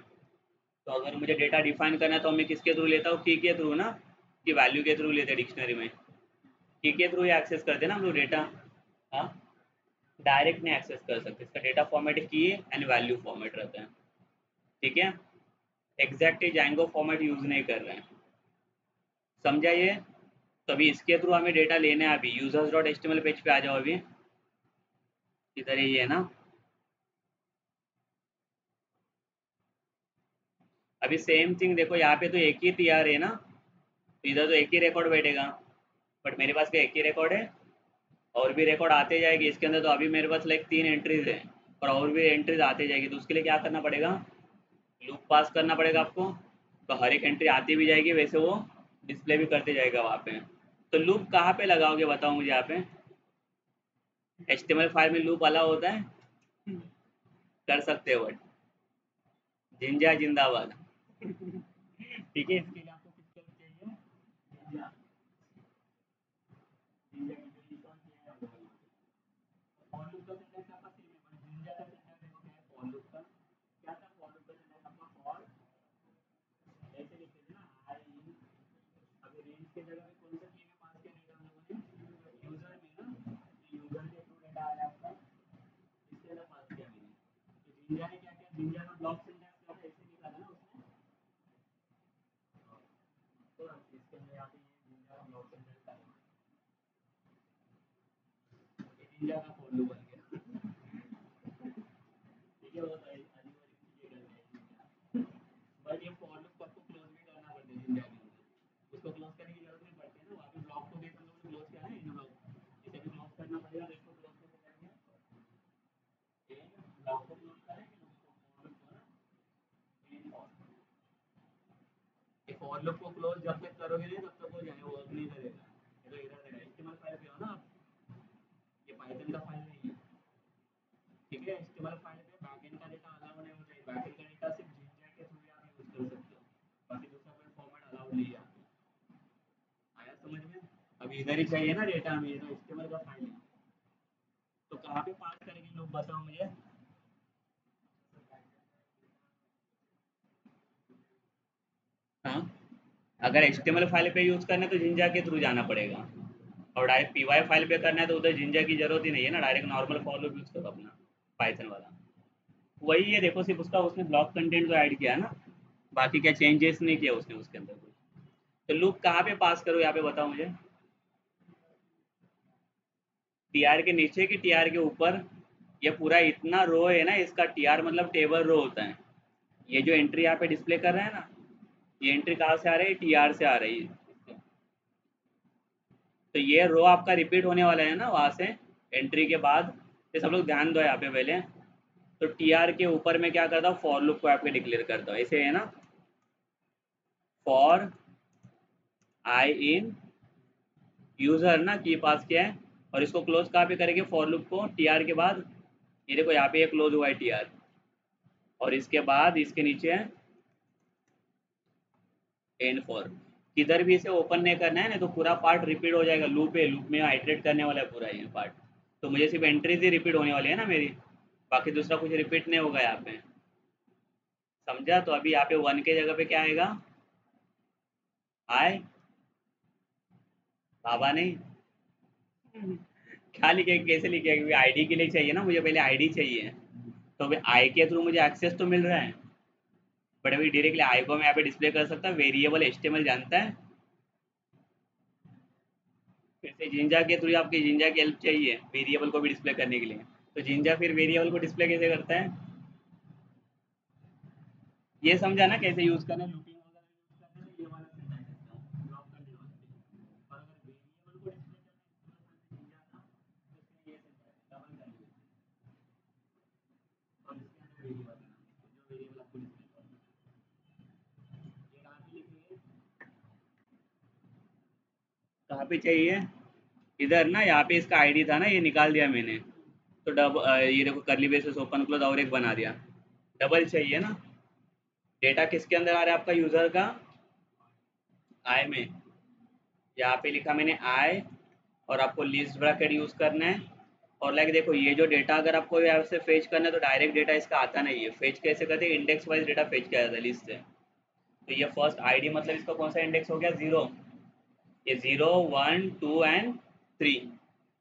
तो अगर मुझे डेटा डिफाइन करना है तो मैं किसके थ्रू लेता हूँ, की के थ्रू ना, कि वैल्यू के थ्रू लेते हैं डिक्शनरी में, की के थ्रू ही एक्सेस करते हैं ना हम लोग डेटा। हाँ, डायरेक्ट नहीं एक्सेस कर सकते, इसका डेटा फॉर्मेट की एंड वैल्यू फॉर्मेट रहता है। ठीक है, एग्जैक्टली जैंगो फॉर्मेट यूज नहीं कर रहे हैं। समझा ये? तो अभी इसके थ्रू हमें डेटा लेने हैं। अभी यूजर्स डॉट एचटीएमएल पेज पे आ जाओ, अभी इधर ही है ना। अभी सेम थिंग देखो, यहाँ पे तो एक ही टीआर है ना, तो इधर तो एक ही रिकॉर्ड बैठेगा, बट मेरे पास भी एक ही रिकॉर्ड है, और भी रिकॉर्ड आते जाएगी इसके अंदर। तो अभी मेरे पास लाइक 3 एंट्रीज है, और भी एंट्रीज आते जाएगी, तो उसके लिए क्या करना पड़ेगा, लूप पास करना पड़ेगा आपको। तो हर एक एंट्री आती भी जाएगी, वैसे वो डिस्प्ले भी करते जाएगा वहाँ पे। तो लूप कहाँ पे लगाओगे बताओ मुझे यहाँ पे? एचटीएमएल फाइल में लूप अलाउ होता है? कर सकते हो, बट जिंजा जिंदाबाद। ठीक है, इसके लिए आपको किसका चाहिए, जिंजा। जिंजा की जो इंस्टॉल किया है फॉर लूप का सिंटैक्स आपका सेम है, बट जिंजा का सिंटैक्स देखो क्या है, फॉर लूप का क्या था, फॉर लूप का सिंटैक्स आपका फॉर ऐसे लिखते थे ना, आई। अभी रेंज के जगह पे कौन सा की में पास किया डेटा हम लोगों ने, यूजर में ना, यूजर के थ्रू डेटा आया आपका, इसके अंदर पास किया मैंने। तो जिंजा ने क्या किया, जिंजा का ब्लॉक सिंटैक्स था, ऐसे लिखा था ना उसने। तो इसके अंदर यहाँ पे ये जिंजा का ब्लॉक सिंटैक्स था, ये जिंजा का फॉर लूप बन गया। ठीक है, वो तो अजीब अजीब चीजें कर रहे हैं, बट ये फॉर लूप को आपको क्लोज भी करना पड़ता है जिंजा के अंदर। उसको क्लोज करने की जरूरत नहीं पड़ती है ना, वहाँ पे ब्लॉक को भी हम लोगों ने क्लोज किया है इन ब्लॉक, इसे भी क्लोज करना पड़ेगा। तो इसको क्लोज कैसे करेंगे, ये ब्लॉक को क्लोज करेंगे, उसको फॉर लूप को ना, इन फॉर लूप को क्लोज जब तक करोगे नहीं तब तक वो जाए वर्क नहीं करेगा, ये तो एरर देगा। एचटीएमएल फाइल पे हो ना आप, ये पाइथन का फाइल नहीं है। ठीक है, एचटीएमएल फाइल पे बैकएंड का डेटा अलाउ नहीं होना चाहिए, बैकएंड का डेटा सिर्फ जिंजा के थ्रू आप यूज कर सकते हो, बाकी दूसरा कोई फॉर्मेट अलाउड नहीं है। आया समझ में? अभी इधर ही चाहिए ना डेटा हमें, ये तो एचटीएमएल का फाइल है, तो कहाँ पे पास करेंगे लोग बताओ मुझे? हाँ, अगर एचटीएमएल फाइल पे यूज करना है तो जिंजा के थ्रू जाना पड़ेगा, और डायरेक्ट पीवाई फाइल पे करना है तो उधर जिंजा की जरूरत ही नहीं है ना, direct normal for loop use करो अपना, पाइथन वाला। वही है देखो, सिर्फ उसका उसने ब्लॉक कंटेंट तो ऐड किया ना, बाकी क्या चेंजेस नहीं किया उसने उसके अंदर कुछ। तो लूप कहाँ पे पास करो यहाँ पे बताओ मुझे? टीआर के नीचे कि टीआर के ऊपर? ये पूरा इतना रो है ना इसका, टीआर मतलब टेबल रो होता है। ये जो एंट्री यहाँ पे डिस्प्ले कर रहा है ना, ये एंट्री कहाँ से आ रही है, टीआर से आ रही है। तो ये रो आपका रिपीट होने वाला है ना वहाँ से, एंट्री के बाद। ये सब लोग ध्यान दो यहाँ पे पहले। तो टीआर के ऊपर में क्या करता हूँ, फॉर लूप को आपके डिक्लेयर करता हूँ, ऐसे है ना, फॉर आई इन यूजर ना, की पास किया है, और इसको क्लोज कहाँ पे करेंगे, फॉर लूप को टीआर के बाद। ये देखो यहाँ पे ये क्लोज हुआ है टीआर, और इसके बाद इसके नीचे है एंड फॉर। किधर भी इसे ओपन नहीं करना है ना, तो पूरा पार्ट रिपीट हो जाएगा, लूप है, लूप में आइटरेट करने वाला है पूरा ये पार्ट। तो मुझे सिर्फ एंट्रीज ही रिपीट होने वाली है ना मेरी, बाकी दूसरा कुछ रिपीट नहीं होगा यहाँ पे। समझा? तो अभी यहाँ पे वन के जगह पे क्या आएगा, आए बाबा नहीं। क्या लिखे, कैसे लिखे, क्योंकि आईडी के लिए चाहिए ना मुझे, पहले आईडी चाहिए। तो अभी आई के थ्रू मुझे एक्सेस तो मिल रहा है, बट अभी डायरेक्टली आई को मैं यहाँ पे डिस्प्ले कर सकता हूँ, वेरिएबल एचटीएमएल जानता है। फिर से जिंजा के थ्रू आपकी जिंजा की हेल्प चाहिए वेरिएबल को भी डिस्प्ले करने के लिए। तो जिंजा फिर वेरिएबल को डिस्प्ले कैसे करता है, ये समझा ना कैसे यूज करना है, लूपिंग वगैरह यूज करना है, ये वाला सिंटैक्स है ड्रॉप करने वाला। और अगर वेरिएबल को डिस्प्ले करना है जिंजा का, तो फिर ये सिंटैक्स डबल करना है। कहाँ पे चाहिए? इधर ना, यहाँ पे इसका आईडी था ना, ये निकाल दिया मैंने। तो ये देखो करली ब्रेसेस ओपन क्लोज और एक बना दिया। डबल चाहिए ना। डेटा किसके अंदर आ रहा है आपका यूजर का? आई में। यहाँ पे लिखा मैंने आई, और आपको लिस्ट ब्रैकेट यूज करना है। और लाइक देखो, ये जो डेटा अगर आपको यहाँ से फेच करना है तो डायरेक्ट डेटा इसका आता नहीं है। फेच कैसे करते हैं? इंडेक्स वाइज डेटा फेच किया जाता है लिस्ट से। तो ये फर्स्ट आईडी मतलब इसका कौन सा इंडेक्स हो गया? 0। ये 0, 1, 2 एंड 3।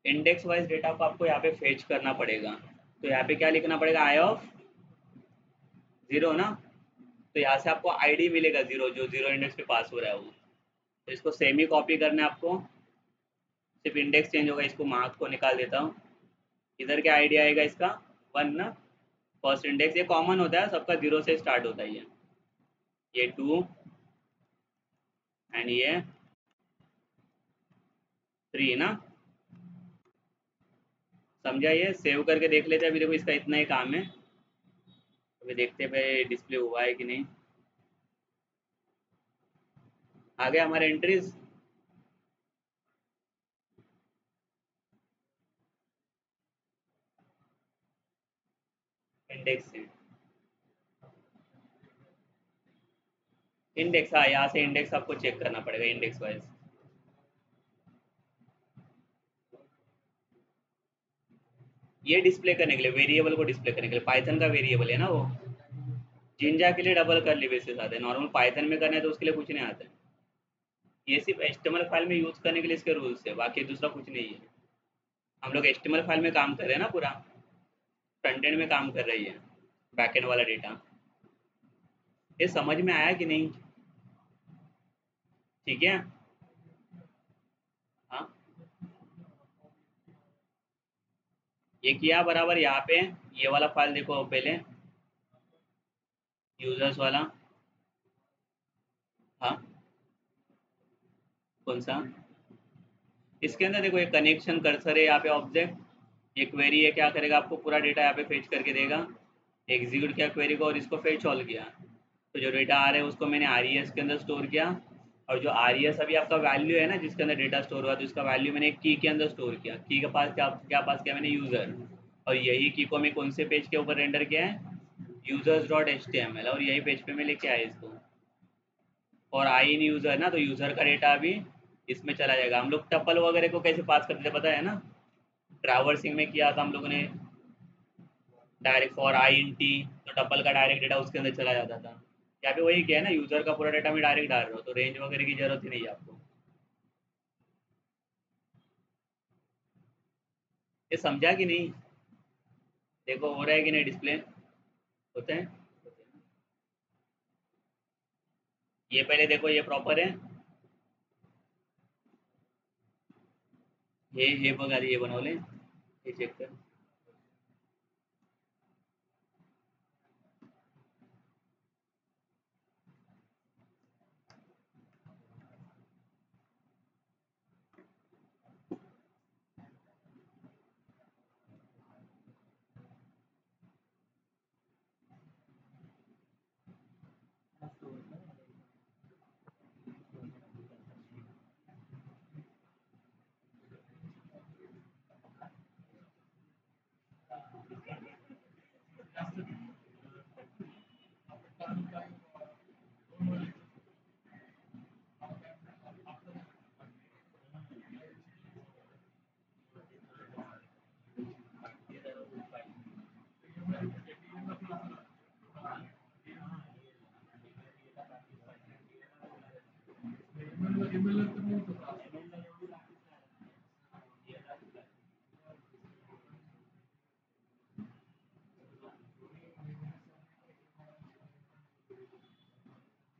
इंडेक्स वाइज डेटा को आपको यहाँ पे फेच करना पड़ेगा। तो यहाँ पे क्या लिखना पड़ेगा? आई ऑफ 0 ना। तो यहाँ से आपको आईडी मिलेगा 0, जो 0 इंडेक्स पे पास हो रहा है वो। तो इसको सेम ही कॉपी करना है आपको। सिर्फ इंडेक्स चेंज होगा। इसको मार्क को निकाल देता हूँ। इधर क्या आईडी आएगा इसका? 1 ना। फर्स्ट इंडेक्स ये कॉमन होता है, सबका 0 से स्टार्ट होता है। ये 2 एंड ये 3 ना। समझा? ये सेव करके देख लेते हैं। अभी देखो इसका इतना ही काम है। अभी देखते हैं भाई डिस्प्ले हुआ है कि नहीं। आ गया हमारे एंट्रीज। इंडेक्स से इंडेक्स, हाँ, यहाँ से इंडेक्स आपको चेक करना पड़ेगा इंडेक्स वाइज। ये डिस्प्ले करने के लिए, वेरिएबल को डिस्प्ले करने के लिए, पाइथन का वेरिएबल है ना वो। जिंजा के लिए डबल करली ब्रेसेस आते हैं, नॉर्मल पाइथन में करना है तो उसके लिए कुछ नहीं आता है। ये सिर्फ एचटीएमएल फाइल में यूज करने के लिए इसके रूल्स है, बाकी दूसरा कुछ नहीं है। हम लोग एचटीएमएल फाइल में काम कर रहे हैं ना पूरा। फ्रंट एंड में काम कर रही है, बैक एंड वाला डेटा। ये समझ में आया कि नहीं? ठीक है। हाँ, ये किया बराबर। यहाँ पे ये वाला फाइल देखो पहले, यूजर्स वाला। हाँ, कौन सा? इसके अंदर देखो, एक कनेक्शन कर्सर है यहाँ पे, ऑब्जेक्ट। ये क्वेरी है, क्या करेगा? आपको पूरा डेटा यहाँ पे फेच करके देगा। एग्जीक्यूट किया क्वेरी को और इसको फेच ऑल किया। तो जो डेटा आ रहा है उसको मैंने आर के अंदर स्टोर किया। और जो आर अभी आपका वैल्यू है ना, जिसके अंदर डेटा स्टोर हुआ, तो इसका वैल्यू मैंने एक की के अंदर स्टोर किया। की के पास क्या क्या पास किया मैंने? यूज़र। और यही की को मैं कौन से पेज के ऊपर रेंडर किया है? Users dot H T M L. और यही पेज पे मैं लेके आया इसको। और आई इन यूज़र ना, तो यूज़र का डेटा अभी इसमें चला जाएगा। हम लोग टपल वगैरह को कैसे पास करते थे पता है ना? ट्रैवर्सिंग में किया था हम लोगों ने, direct for I in T. तो टपल का डायरेक्ट डेटा उसके अंदर चला जाता था। यहाँ पे वही किया है ना, यूज़र का पूरा डेटा में डायरेक्ट डाल रहा हो, तो रेंज वगैरह की जरूरत ही नहीं है आपको। ये समझा कि नहीं? देखो हो रहा है कि नहीं डिस्प्ले? होते हैं। ये पहले देखो, ये प्रॉपर है। हे बघा, ये बनवले, हे चेक कर।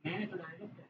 मैंने तो डायरेक्ट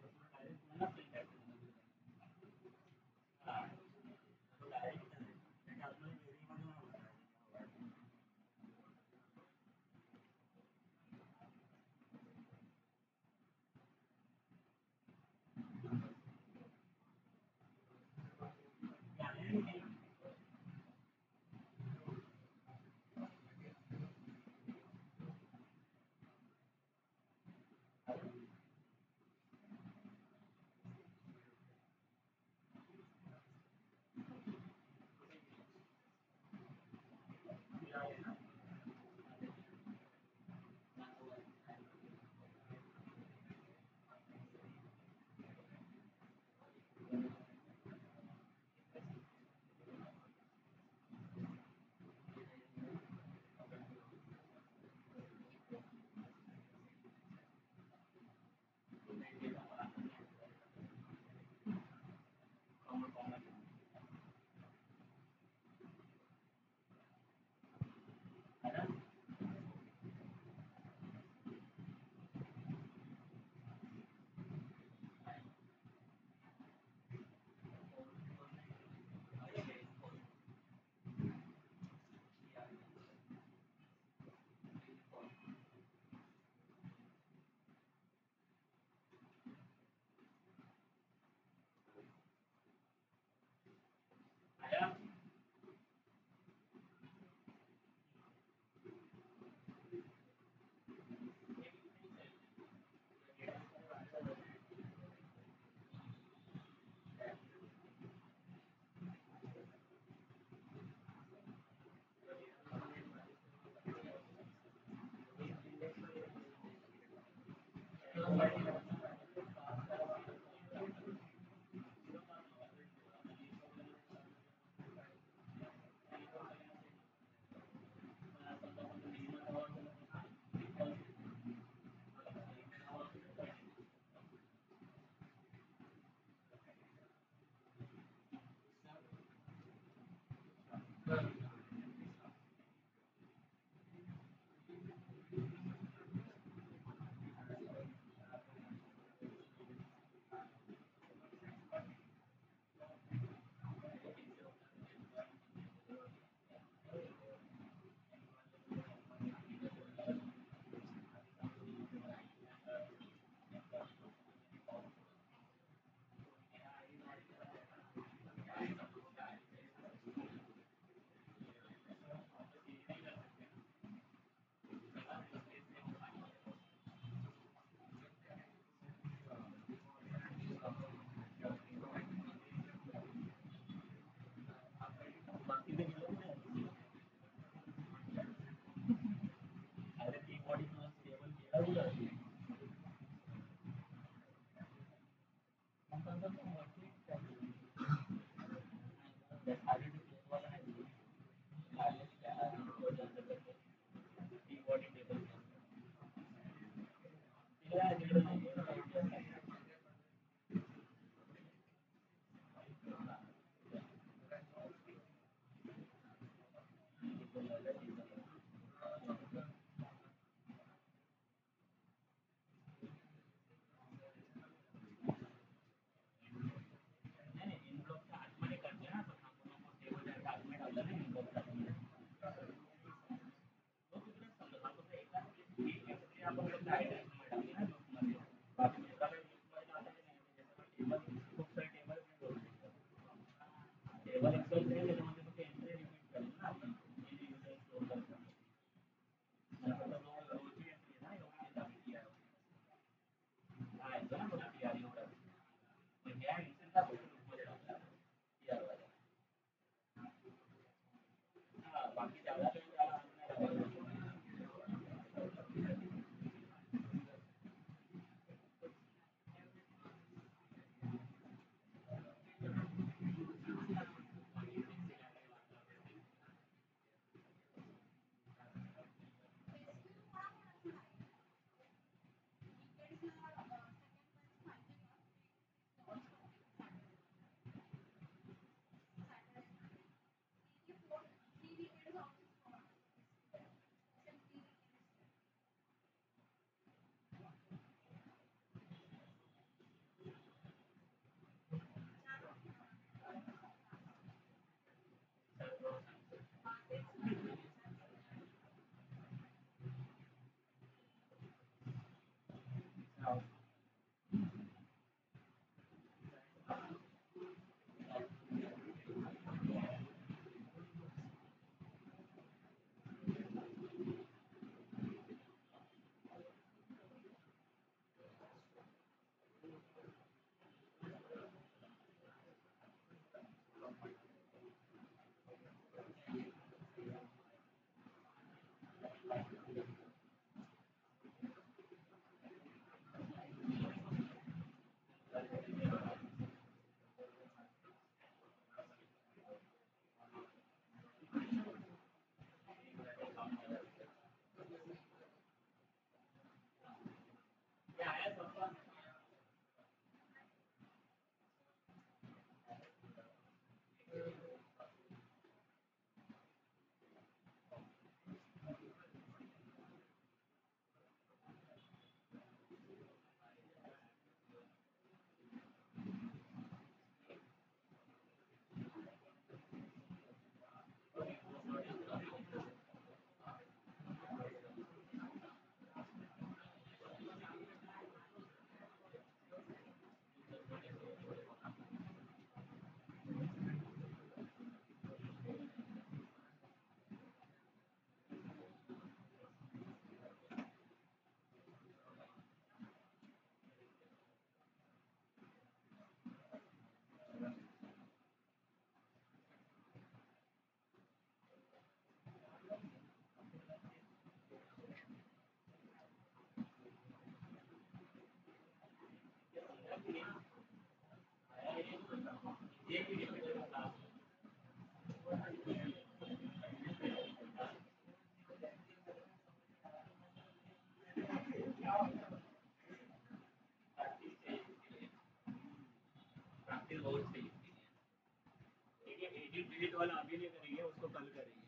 वाला अभी नहीं करेंगे, उसको कल करेंगे।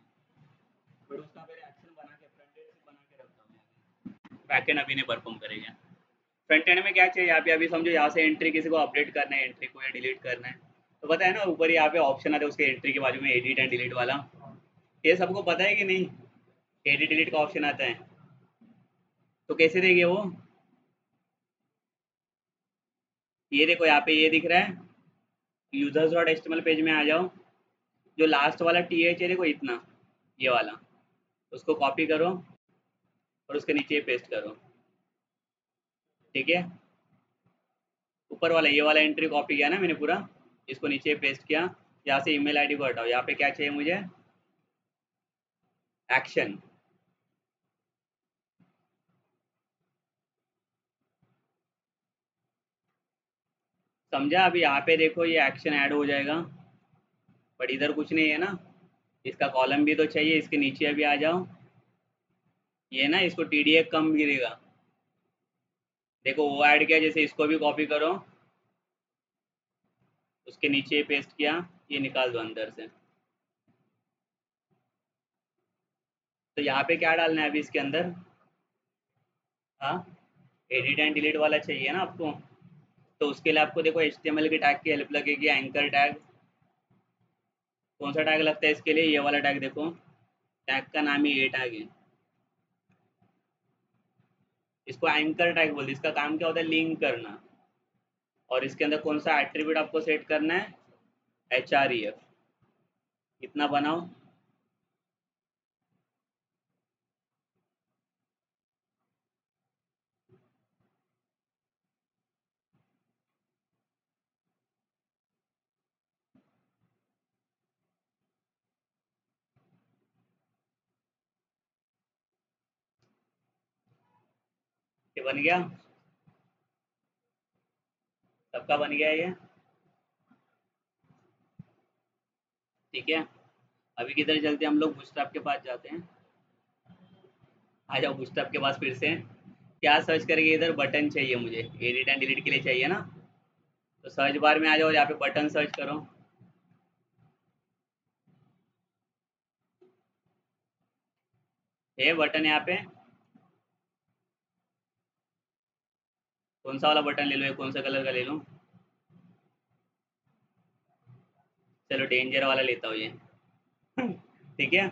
बट उसका पहले एक्शन बना के फ्रंट एंड से बना के रखता हूँ, बैक एंड अभी नहीं परफॉर्म करेंगे। फ्रंट एंड में क्या चाहिए यहाँ पे, अभी समझो यहाँ से एंट्री किसी को अपडेट करना है, एंट्री को या डिलीट करना है, तो पता है ना ऊपर यहाँ पे ऑप्शन आता है उसके एंट्री के बाजू में एडिट एंड डिलीट वाला, ये सबको पता है कि नहीं, एडिट डिलीट का ऑप्शन आता है, तो कैसे देंगे वो, ये देखो यहाँ पे ये दिख रहा है, यूजर्स डॉट एचटीएमएल पेज में आ जाओ, जो लास्ट वाला टी एच है देखो इतना, ये वाला, उसको कॉपी करो और उसके नीचे पेस्ट करो, ठीक है। ऊपर वाला ये वाला एंट्री कॉपी किया ना मैंने पूरा, इसको नीचे पेस्ट किया, यहाँ से ईमेल आईडी को हटाओ, यहाँ पे क्या चाहिए मुझे, एक्शन, समझा। अभी यहाँ पे देखो ये एक्शन ऐड हो जाएगा, बट इधर कुछ नहीं है ना, इसका कॉलम भी तो चाहिए, इसके नीचे अभी आ जाओ, ये ना इसको टीडीए कम गिरेगा, देखो वो ऐड किया, जैसे इसको भी कॉपी करो, उसके नीचे पेस्ट किया, ये निकाल दो अंदर से, तो यहाँ पे क्या डालना है अभी इसके अंदर, हाँ एडिट एंड डिलीट वाला चाहिए ना आपको, तो उसके लिए आपको देखो एचटीएमएल की टैग की हेल्प लगेगी, एंकर टैग, कौन सा टैग लगता है इसके लिए, ये वाला टैग देखो, टैग का नाम ही ये टैग है, इसको एंकर टैग बोलते हैं, इसका काम क्या होता है, लिंक करना, और इसके अंदर कौन सा एट्रीब्यूट आपको सेट करना है, href, कितना बनाओ, ये बन गया, सबका बन गया ये, ठीक है। अभी किधर चलते हैं हम लोग, बूटस्ट्रैप के पास जाते हैं, आ जाओ बूटस्ट्रैप के पास फिर से, क्या सर्च करेंगे, इधर बटन चाहिए मुझे, एडिट एंड डिलीट के लिए चाहिए ना, तो सर्च बार में आ जाओ, यहाँ पे बटन सर्च करो, ये बटन यहाँ पे, कौन सा वाला बटन ले लो, ये कौन सा कलर का ले लूँ, चलो डेंजर वाला लेता हूँ ये ठीक है,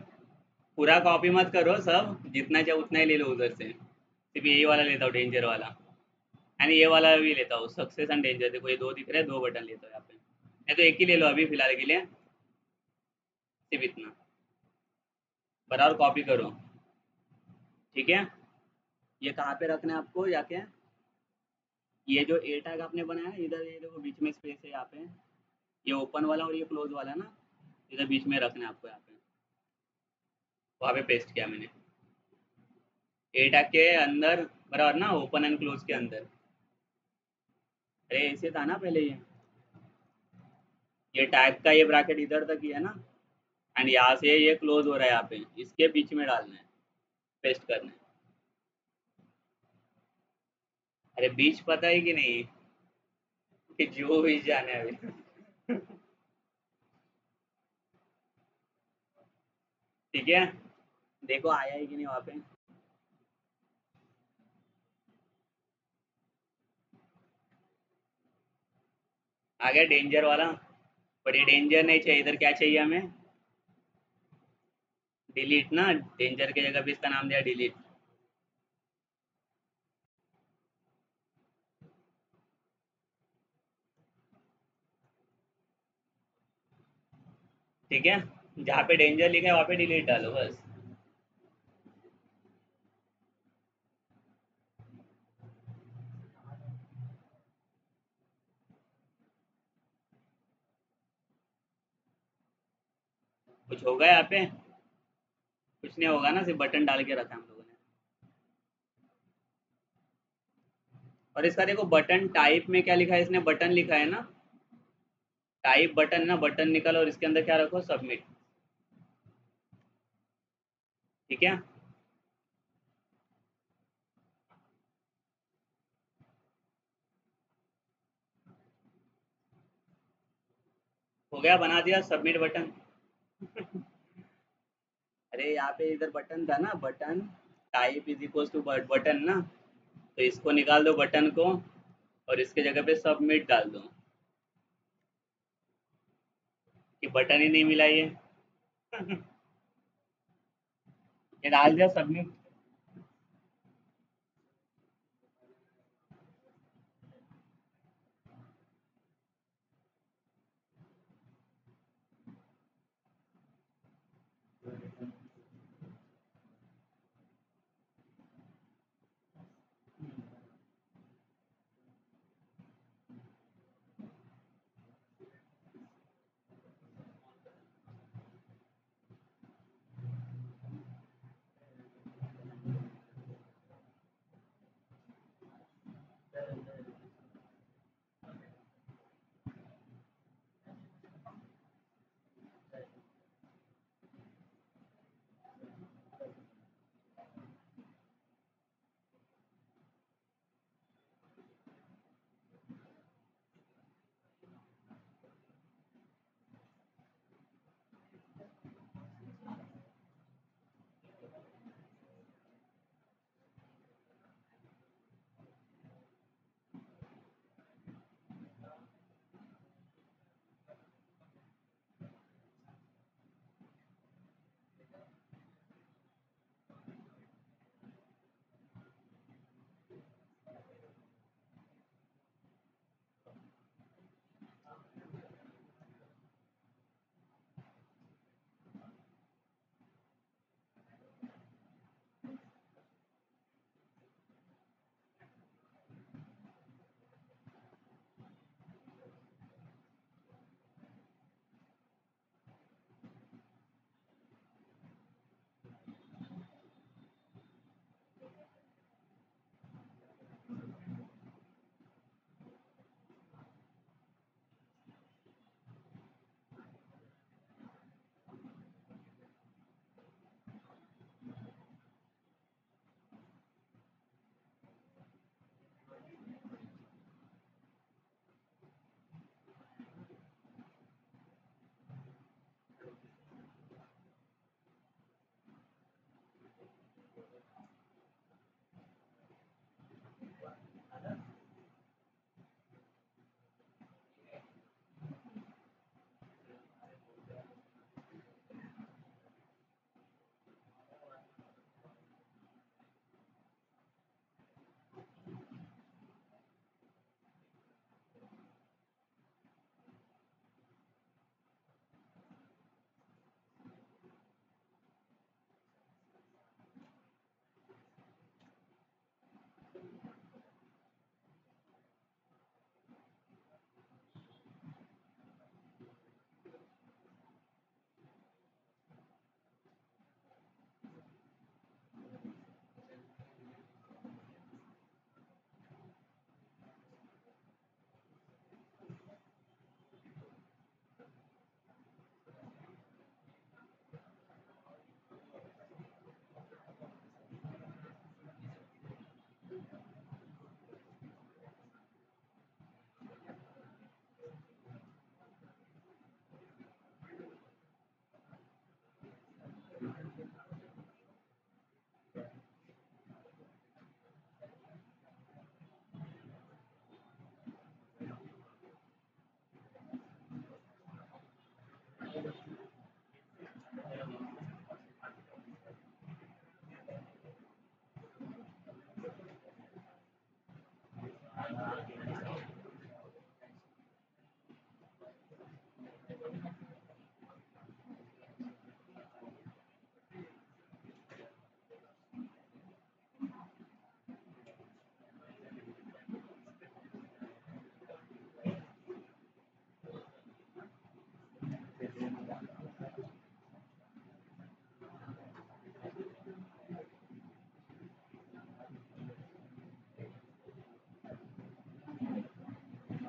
पूरा कॉपी मत करो, सब जितना चाहे उतना ही ले लो उधर से, सिर्फ यही वाला लेता हूँ डेंजर वाला, यानी ये वाला भी लेता हूँ, सक्सेस एंड डेंजर, देखो ये दो दिख रहे हैं, दो बटन लेता हूँ यहाँ पे, नहीं तो एक ही ले लो अभी फिलहाल के लिए, सिर्फ इतना, बराबर कॉपी करो, ठीक है। ये कहाँ पे रखना है आपको जाके, ये जो ए टैग आपने बनाया है इधर, ये देखो बीच में स्पेस है यहाँ पे, ये ओपन वाला और ये क्लोज वाला ना, इधर बीच में रखना है आपको, यहाँ पे वहाँ पे पेस्ट किया मैंने, ए टैग के अंदर बराबर ना, ओपन एंड क्लोज के अंदर, अरे ऐसे था ना पहले ये टैग का ये ब्रैकेट इधर तक ही है ना, एंड यहाँ से ये क्लोज हो रहा है, यहाँ पे इसके बीच में डालना है, पेस्ट करना है, अरे बीच पता है कि नहीं, कि जो भी जाना है अभी ठीक है, देखो आया है कि नहीं वहाँ पे, आ गया डेंजर वाला, पर ये डेंजर नहीं चाहिए, इधर क्या चाहिए हमें, डिलीट ना, डेंजर की जगह पे इसका नाम दिया डिलीट, ठीक है, जहाँ पे डेंजर लिखा है वहाँ पे डिलीट डालो बस, कुछ होगा यहाँ पे, कुछ नहीं होगा ना, सिर्फ बटन डाल के रखा है हम लोगों ने, और इसका देखो बटन टाइप में क्या लिखा है, इसने बटन लिखा है ना, टाइप बटन ना, बटन निकालो और इसके अंदर क्या रखो, सबमिट, ठीक है। हो गया, बना दिया सबमिट बटन, अरे यहाँ पे इधर बटन था ना, button type is equal to button ना, तो इसको निकाल दो बटन को, और इसके जगह पे सबमिट डाल दो, कि बटन ही नहीं मिला ये। ये डाल दिया सबमिट।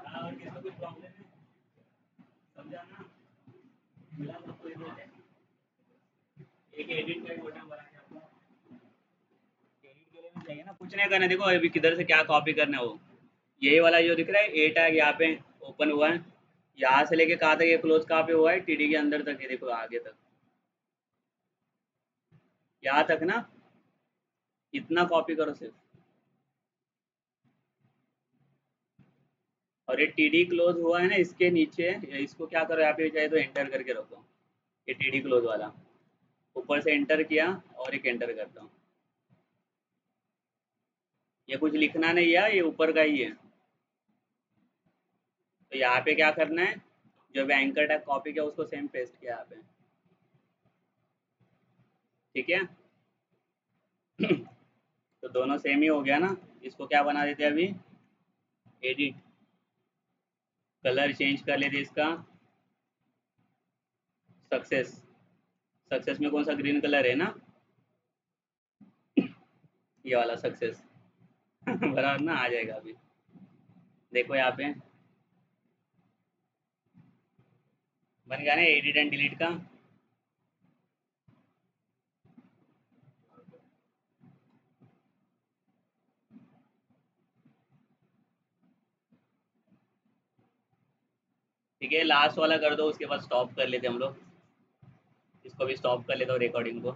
हाँ, और किसको कुछ प्रॉब्लम है, समझाना, मिला तो कोई बोले, एक एडिट का बटन बना के आपको, एडिट के लिए भी चाहिए ना, कुछ नहीं करना, देखो अभी किधर से क्या कॉपी करना है वो, यही वाला जो दिख रहा है ए टैग यहाँ पे ओपन हुआ है, यहाँ से लेके कहाँ तक ये क्लोज कहाँ पे हुआ है, टीडी के अंदर तक, ये देखो आगे तक, यहाँ तक ना, इतना कॉपी करो सिर्फ। और ये टीडी क्लोज हुआ है ना, इसके नीचे इसको क्या करो, यहाँ पे चाहे तो एंटर करके रखो। ये टीडी क्लोज वाला ऊपर से एंटर किया, और एक एंटर करता हूँ। ये कुछ लिखना नहीं है, ये ऊपर का ही है। तो यहाँ पे क्या करना है, जो भी एंकर टैग कॉपी किया उसको सेम पेस्ट किया यहाँ पे। ठीक है। तो दोनों सेम ही हो गया ना। इसको क्या बना देते हैं अभी, एडिट, कलर चेंज कर लेते इसका, सक्सेस। सक्सेस में कौन सा ग्रीन कलर है ना, ये वाला सक्सेस। बराबर ना, आ जाएगा अभी। देखो यहाँ पे बन गया ना एडिट एंड डिलीट का। ठीक है, लास्ट वाला कर दो, उसके बाद स्टॉप कर लेते हम लोग। इसको भी स्टॉप कर लेता हूँ रिकॉर्डिंग को।